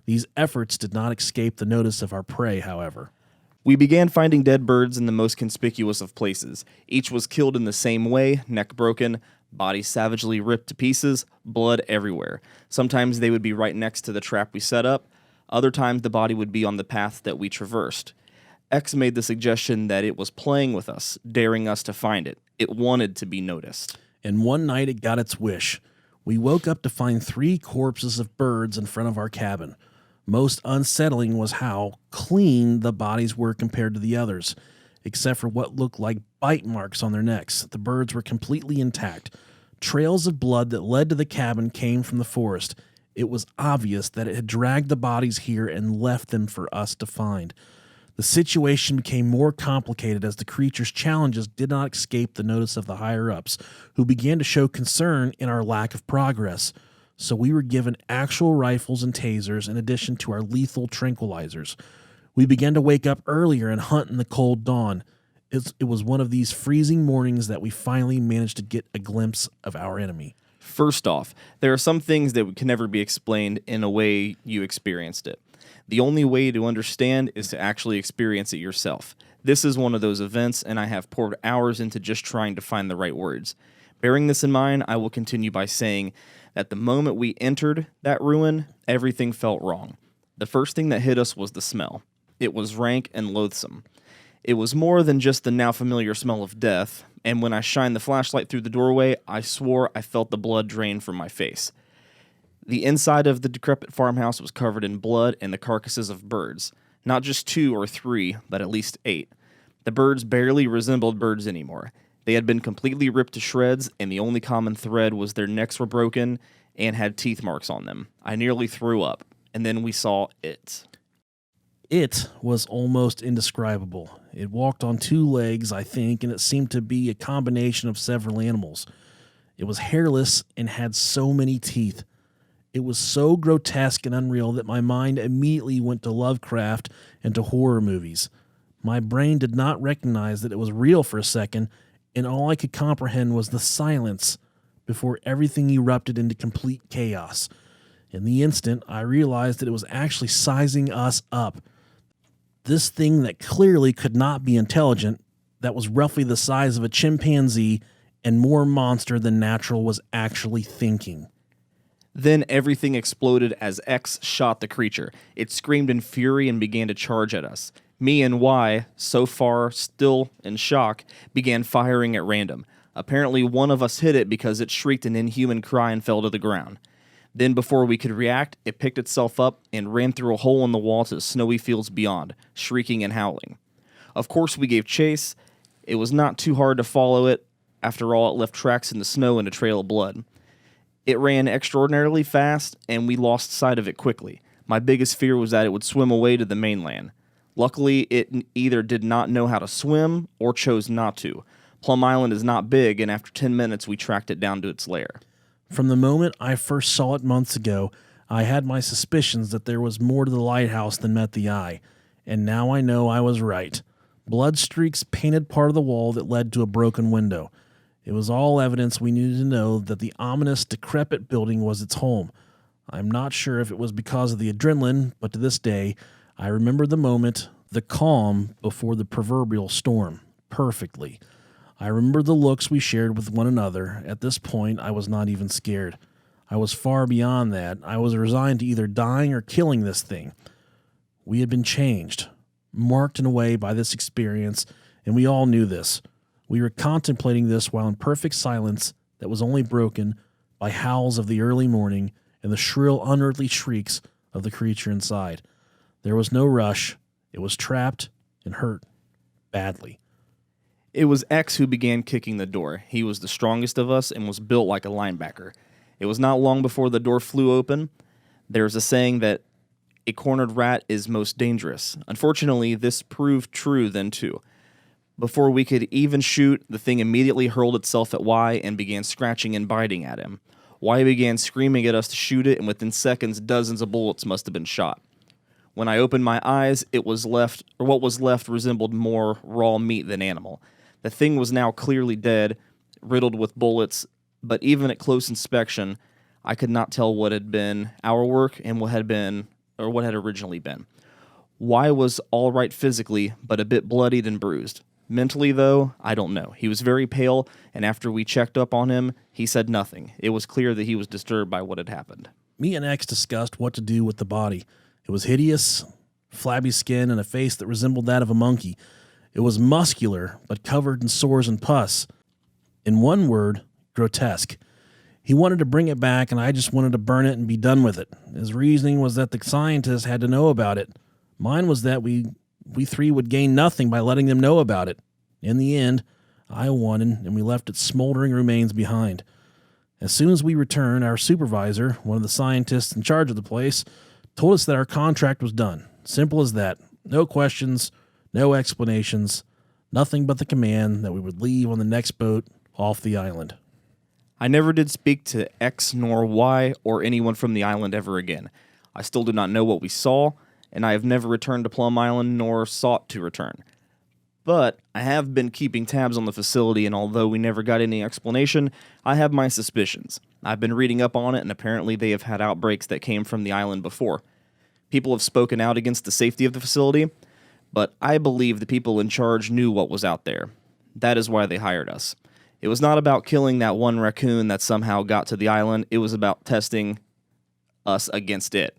These efforts did not escape the notice of our prey, however. We began finding dead birds in the most conspicuous of places. Each was killed in the same way, neck broken, body savagely ripped to pieces, blood everywhere. Sometimes they would be right next to the trap we set up. Other times the body would be on the path that we traversed. X made the suggestion that it was playing with us, daring us to find it. It wanted to be noticed. And one night it got its wish. We woke up to find 3 corpses of birds in front of our cabin. Most unsettling was how clean the bodies were compared to the others, except for what looked like bite marks on their necks. The birds were completely intact. Trails of blood that led to the cabin came from the forest. It was obvious that it had dragged the bodies here and left them for us to find. The situation became more complicated as the creature's challenges did not escape the notice of the higher-ups, who began to show concern in our lack of progress. So we were given actual rifles and tasers in addition to our lethal tranquilizers. We began to wake up earlier and hunt in the cold dawn. It was one of these freezing mornings that we finally managed to get a glimpse of our enemy. First off, there are some things that can never be explained in a way you experienced it. The only way to understand is to actually experience it yourself. This is one of those events, and I have poured hours into just trying to find the right words. Bearing this in mind, I will continue by saying that the moment we entered that ruin, everything felt wrong. The first thing that hit us was the smell. It was rank and loathsome. It was more than just the now familiar smell of death, and when I shined the flashlight through the doorway, I swore I felt the blood drain from my face. The inside of the decrepit farmhouse was covered in blood and the carcasses of birds. Not just 2 or 3, but at least 8. The birds barely resembled birds anymore. They had been completely ripped to shreds, and the only common thread was their necks were broken and had teeth marks on them. I nearly threw up, and then we saw it. It was almost indescribable. It walked on 2 legs, I think, and it seemed to be a combination of several animals. It was hairless and had so many teeth. It was so grotesque and unreal that my mind immediately went to Lovecraft and to horror movies. My brain did not recognize that it was real for a second, and all I could comprehend was the silence before everything erupted into complete chaos. In the instant, I realized that it was actually sizing us up. This thing that clearly could not be intelligent, that was roughly the size of a chimpanzee and more monster than natural, was actually thinking. Then everything exploded as X shot the creature. It screamed in fury and began to charge at us. Me and Y, so far still in shock, began firing at random. Apparently one of us hit it because it shrieked an inhuman cry and fell to the ground. Then before we could react, it picked itself up and ran through a hole in the wall to the snowy fields beyond, shrieking and howling. Of course we gave chase. It was not too hard to follow it. After all, it left tracks in the snow and a trail of blood. It ran extraordinarily fast, and we lost sight of it quickly. My biggest fear was that it would swim away to the mainland. Luckily, it either did not know how to swim or chose not to. Plum Island is not big, and after 10 minutes, we tracked it down to its lair. From the moment I first saw it months ago, I had my suspicions that there was more to the lighthouse than met the eye, and now I know I was right. Blood streaks painted part of the wall that led to a broken window. It was all evidence we needed to know that the ominous, decrepit building was its home. I'm not sure if it was because of the adrenaline, but to this day, I remember the moment, the calm before the proverbial storm, perfectly. I remember the looks we shared with one another. At this point, I was not even scared. I was far beyond that. I was resigned to either dying or killing this thing. We had been changed, marked in a way by this experience, and we all knew this. We were contemplating this while in perfect silence that was only broken by howls of the early morning and the shrill, unearthly shrieks of the creature inside. There was no rush. It was trapped and hurt badly. It was X who began kicking the door. He was the strongest of us and was built like a linebacker. It was not long before the door flew open. There's a saying that a cornered rat is most dangerous. Unfortunately, this proved true then too. Before we could even shoot, the thing immediately hurled itself at Y and began scratching and biting at him. Y began screaming at us to shoot it, and within seconds, dozens of bullets must have been shot. When I opened my eyes, what was left resembled more raw meat than animal. The thing was now clearly dead, riddled with bullets, but even at close inspection, I could not tell what had been our work and what had originally been. Y was all right physically, but a bit bloodied and bruised. Mentally, though, I don't know. He was very pale, and after we checked up on him, he said nothing. It was clear that he was disturbed by what had happened. Me and X discussed what to do with the body. It was hideous, flabby skin, and a face that resembled that of a monkey. It was muscular, but covered in sores and pus. In one word, grotesque. He wanted to bring it back, and I just wanted to burn it and be done with it. His reasoning was that the scientists had to know about it. Mine was that we three would gain nothing by letting them know about it. In the end, I won, and we left its smoldering remains behind. As soon as we returned, our supervisor, one of the scientists in charge of the place, told us that our contract was done. Simple as that. No questions, no explanations, nothing but the command that we would leave on the next boat off the island. I never did speak to X nor Y or anyone from the island ever again. I still do not know what we saw, and I have never returned to Plum Island nor sought to return. But I have been keeping tabs on the facility, and although we never got any explanation, I have my suspicions. I've been reading up on it, and apparently they have had outbreaks that came from the island before. People have spoken out against the safety of the facility, but I believe the people in charge knew what was out there. That is why they hired us. It was not about killing that one raccoon that somehow got to the island. It was about testing us against it.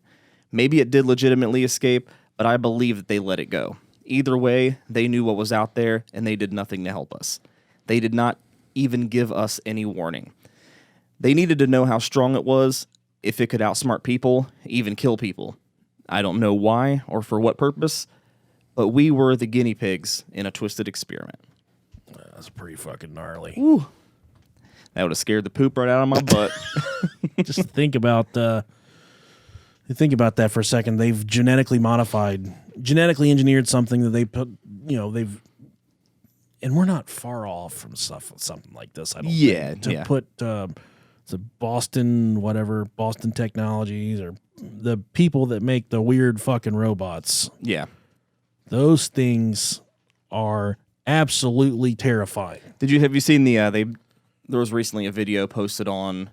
Maybe it did legitimately escape, but I believe that they let it go. Either way, they knew what was out there, and they did nothing to help us. They did not even give us any warning. They needed to know how strong it was, if it could outsmart people, even kill people. I don't know why or for what purpose, but we were the guinea pigs in a twisted experiment. That's pretty fucking gnarly. Ooh. That would have scared the poop right out of my butt. Just think about that for a second. They've genetically engineered something that they put, and we're not far off from something like this. I don't think. To put it's Boston Technologies or the people that make the weird fucking robots. Yeah. Those things are absolutely terrifying. Have you seen there was recently a video posted on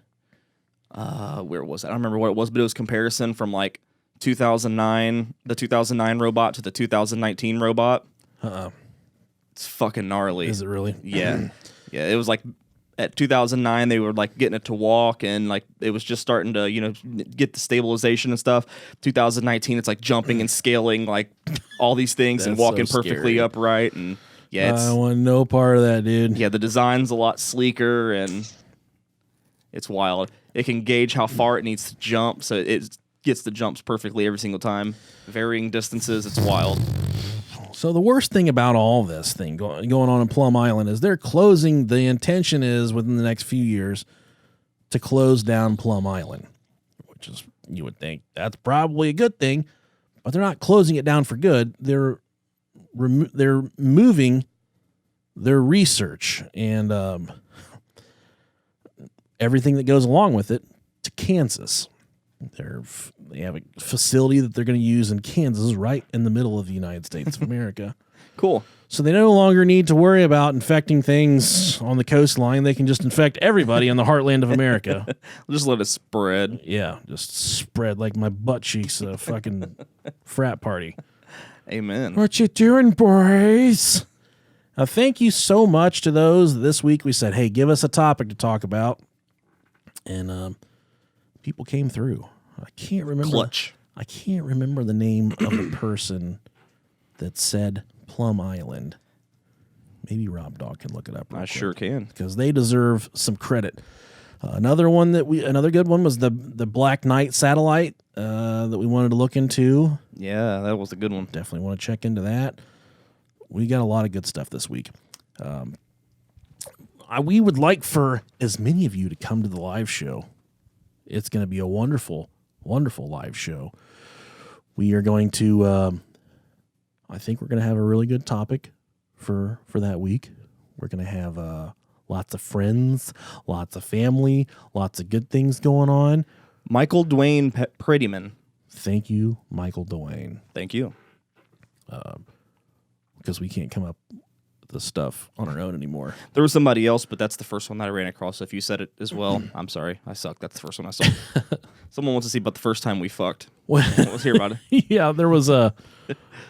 where was it? I don't remember what it was, but it was comparison from like 2009, the 2009 robot to the 2019 robot. It's fucking gnarly. Is it really? Yeah. Yeah, it was like at 2009 they were like getting it to walk, and like it was just starting to, get the stabilization and stuff. 2019 it's like jumping and scaling like all these things and walking so perfectly scary. upright, and yeah, I want no part of that, dude. yeah, the design's a lot sleeker and it's wild. It can gauge how far it needs to jump, so it gets the jumps perfectly every single time. Varying distances, it's wild. So the worst thing about all this thing going on in Plum Island is they're closing. The intention is within the next few years to close down Plum Island, which is, you would think that's probably a good thing, but they're not closing it down for good. They're moving their research and everything that goes along with it to Kansas. They have a facility that they're going to use in Kansas, right in the middle of the United States of America. Cool. So they no longer need to worry about infecting things on the coastline. They can just infect everybody in the heartland of America. Just let it spread. Yeah, just spread like my butt cheeks at a fucking frat party. Amen. What you doing, boys? Thank you so much to those. This week we said, hey, give us a topic to talk about. And people came through. I can't remember. Clutch. I can't remember the name of the person that said Plum Island. Maybe Rob Dog can look it up. I sure can, because they deserve some credit. Another good one was the Black Knight satellite that we wanted to look into. Yeah, that was a good one. Definitely want to check into that. We got a lot of good stuff this week. We would like for as many of you to come to the live show. It's going to be a wonderful, wonderful live show. We are going to, I think we're going to have a really good topic for that week. We're going to have lots of friends, lots of family, lots of good things going on. Michael Dwayne Prettyman. Thank you, Michael Dwayne. Thank you. Because we can't come up with the stuff on our own anymore. There was somebody else, but that's the first one that I ran across. So if you said it as well, I'm sorry. I suck. That's the first one I saw. Someone wants to see about the first time we fucked. Let's hear about it. Yeah, there was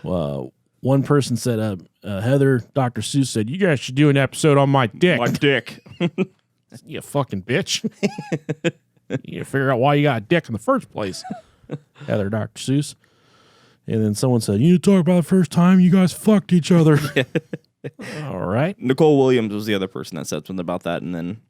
one person said, Heather, Dr. Seuss said, you guys should do an episode on my dick. My dick. You fucking bitch. You figure out why you got a dick in the first place. Heather, Dr. Seuss. And then someone said, you talk about the first time you guys fucked each other. All right. Nicole Williams was the other person that said something about that, and then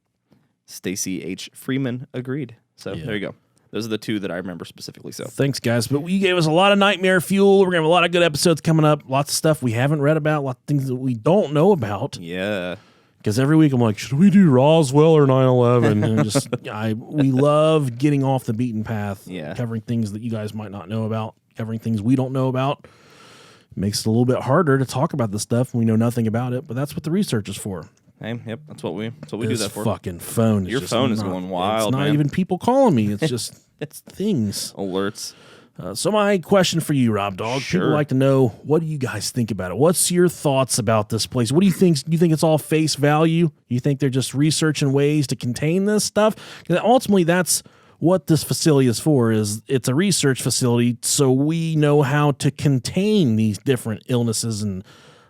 Stacy H. Freeman agreed. So Yeah. there you go. Those are the two that I remember specifically. So Thanks, guys. But you gave us a lot of nightmare fuel. We're going to have a lot of good episodes coming up. Lots of stuff we haven't read about. Lots of things that we don't know about. yeah, Because every week I'm like, should we do Roswell or 9/11? And just we love getting off the beaten path. Yeah. Covering things that you guys might not know about. Covering things we don't know about. Makes it a little bit harder to talk about this stuff when we know nothing about it. But that's what the research is for. hey, yep, that's what we do This that for. fucking phone. Your just phone is not- going wild, It's not man. even people calling me. It's just it's things. Alerts. So my question for you, Rob Dog, people Sure. like to know, what do you guys think about it? What's your thoughts about this place? What do you think? Do you think it's all face value? You think they're just researching ways to contain this stuff? 'Cause ultimately, that's what this facility is for. Is it's a research facility, so we know how to contain these different illnesses and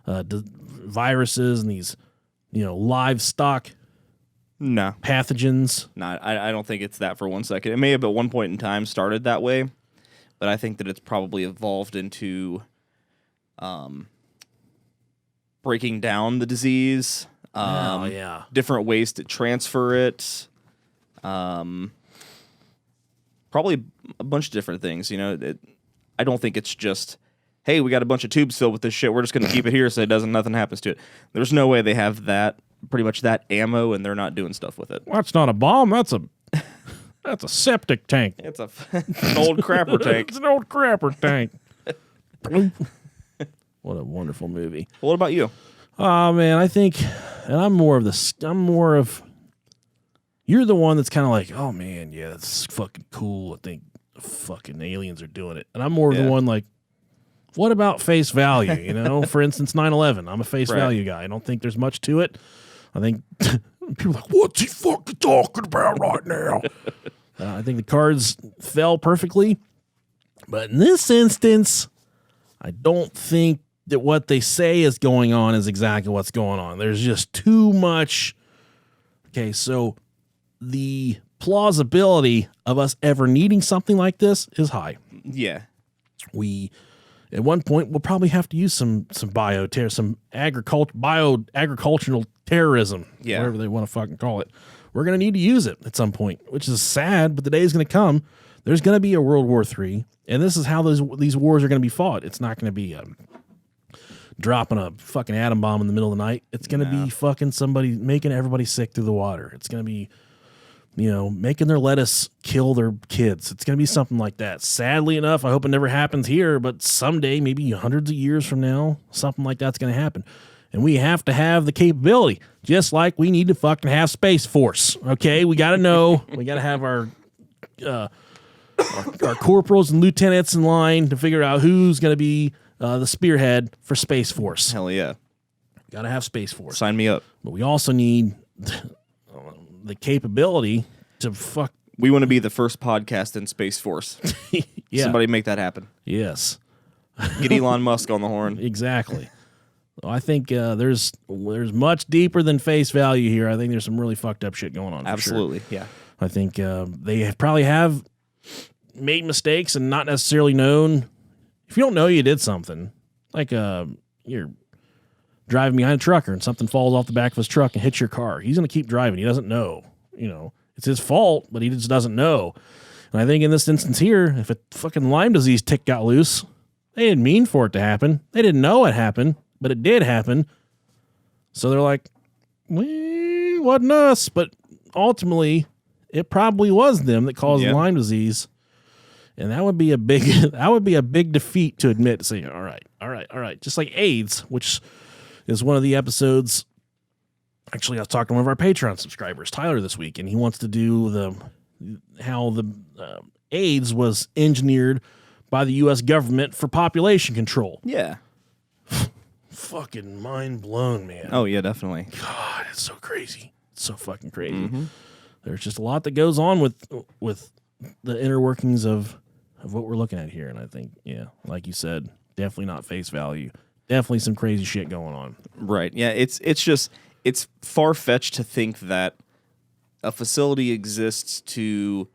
viruses and these, livestock No, pathogens. no, I don't think it's that for 1 second. It may have at one point in time started that way, but I think that it's probably evolved into breaking down the disease, Yeah. different ways to transfer it, probably a bunch of different things. I don't think it's just, hey, we got a bunch of tubes filled with this shit. We're just going to keep it here so nothing happens to it. There's no way they have pretty much that ammo, and they're not doing stuff with it. That's not a bomb. That's a septic tank. It's an old crapper tank. It's an old crapper tank. What a wonderful movie. What about you? Oh man, I think, and I'm more of. You're the one that's kind of like, oh man, yeah, that's fucking cool. I think fucking aliens are doing it, and I'm more of the Yeah. one like, what about face value? For instance, 9/11. I'm a face Right. value guy. I don't think there's much to it. I think people are like, what's he fucking talking about right now? I think the cards fell perfectly. But in this instance, I don't think that what they say is going on is exactly what's going on. There's just too much. Okay, so the plausibility of us ever needing something like this is high. Yeah. We, at one point, we'll probably have to use some agricultural terrorism, Yeah. whatever they want to fucking call it. We're going to need to use it at some point, which is sad, but the day is going to come. There's going to be a World War III, and this is how these wars are going to be fought. It's not going to be dropping a fucking atom bomb in the middle of the night. It's going to be fucking somebody making everybody sick through the water. It's going to be, making their lettuce kill their kids. It's going to be something like that. Sadly enough, I hope it never happens here, but someday, maybe hundreds of years from now, something like that's going to happen. And we have to have the capability, just like we need to fucking have Space Force. Okay, we got to know. We got to have our corporals and lieutenants in line to figure out who's going to be the spearhead for Space Force. Hell yeah. Got to have Space Force. Sign me up. But we also need the capability to fuck. We want to be the first podcast in Space Force. Yeah. Somebody make that happen. Yes. Get Elon Musk on the horn. Exactly. I think there's much deeper than face value here. I think there's some really fucked up shit going on. For Absolutely. sure. Yeah. I think they probably have made mistakes and not necessarily known. If you don't know you did something, like you're driving behind a trucker and something falls off the back of his truck and hits your car, he's going to keep driving. He doesn't know. It's his fault, but he just doesn't know. And I think in this instance here, if a fucking Lyme disease tick got loose, they didn't mean for it to happen. They didn't know it happened, but it did happen. So they're like, well, it wasn't us, but ultimately it probably was them that caused Yeah. Lyme disease. And that would be a big defeat to admit, to say, all right. Just like AIDS, which is one of the episodes. Actually, I was talking to one of our Patreon subscribers, Tyler, this week, and he wants to do how the AIDS was engineered by the U.S. government for population control. Yeah. Fucking mind blown, man. Oh, yeah, definitely. God, it's so crazy. It's so fucking crazy. Mm-hmm. There's just a lot that goes on with the inner workings of what we're looking at here. And I think, yeah, like you said, definitely not face value. Definitely some crazy shit going on. Right. Yeah, it's far-fetched to think that a facility exists to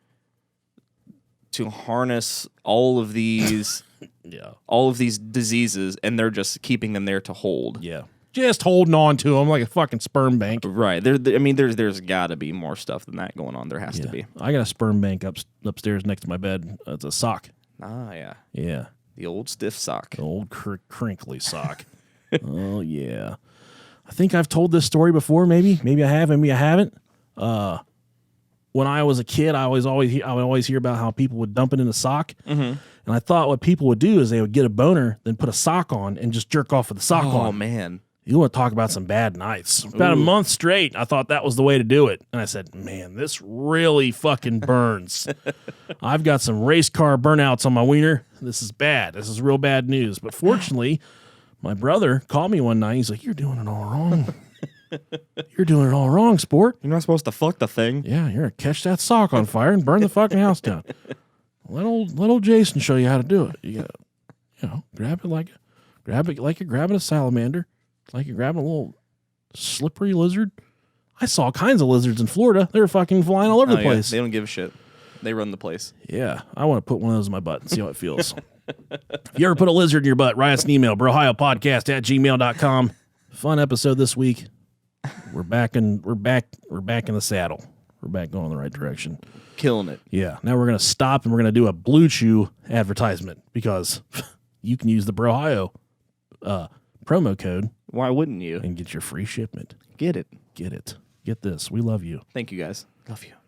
harness all of these Yeah. all of these diseases, and they're just keeping them there to hold. Yeah. just holding on to them like a fucking sperm bank. Right. There's got to be more stuff than that going on. There has to be. I got a sperm bank upstairs next to my bed. It's a sock. Ah, yeah. Yeah. The old stiff sock. The old crinkly sock. Oh, yeah. I think I've told this story before, maybe. Maybe I have, maybe I haven't. When I was a kid, I would always hear about how people would dump it in a sock. Mm-hmm. And I thought what people would do is they would get a boner, then put a sock on and just jerk off with the sock on. Oh, man. You want to talk about some bad nights. About a month straight, I thought that was the way to do it. And I said, man, this really fucking burns. I've got some race car burnouts on my wiener. This is bad. This is real bad news. But fortunately, my brother called me one night. He's like, you're doing it all wrong. You're doing it all wrong, sport. You're not supposed to fuck the thing. Yeah, you're going to catch that sock on fire and burn the fucking house down. Let old Jason show you how to do it. You got to, grab it like you're grabbing a salamander, like you're grabbing a little slippery lizard. I saw all kinds of lizards in Florida. They were fucking flying all over the place. They don't give a shit. They run the place. Yeah, I want to put one of those in my butt and see how it feels. If you ever put a lizard in your butt, write us an email, brohiopodcast@gmail.com. Fun episode this week. We're back in the saddle. We're back going in the right direction. Killing it. Yeah. Now we're going to stop and we're going to do a Blue Chew advertisement because you can use the Brohio promo code. Why wouldn't you? And get your free shipment. Get it. Get it. Get this. We love you. Thank you, guys. Love you.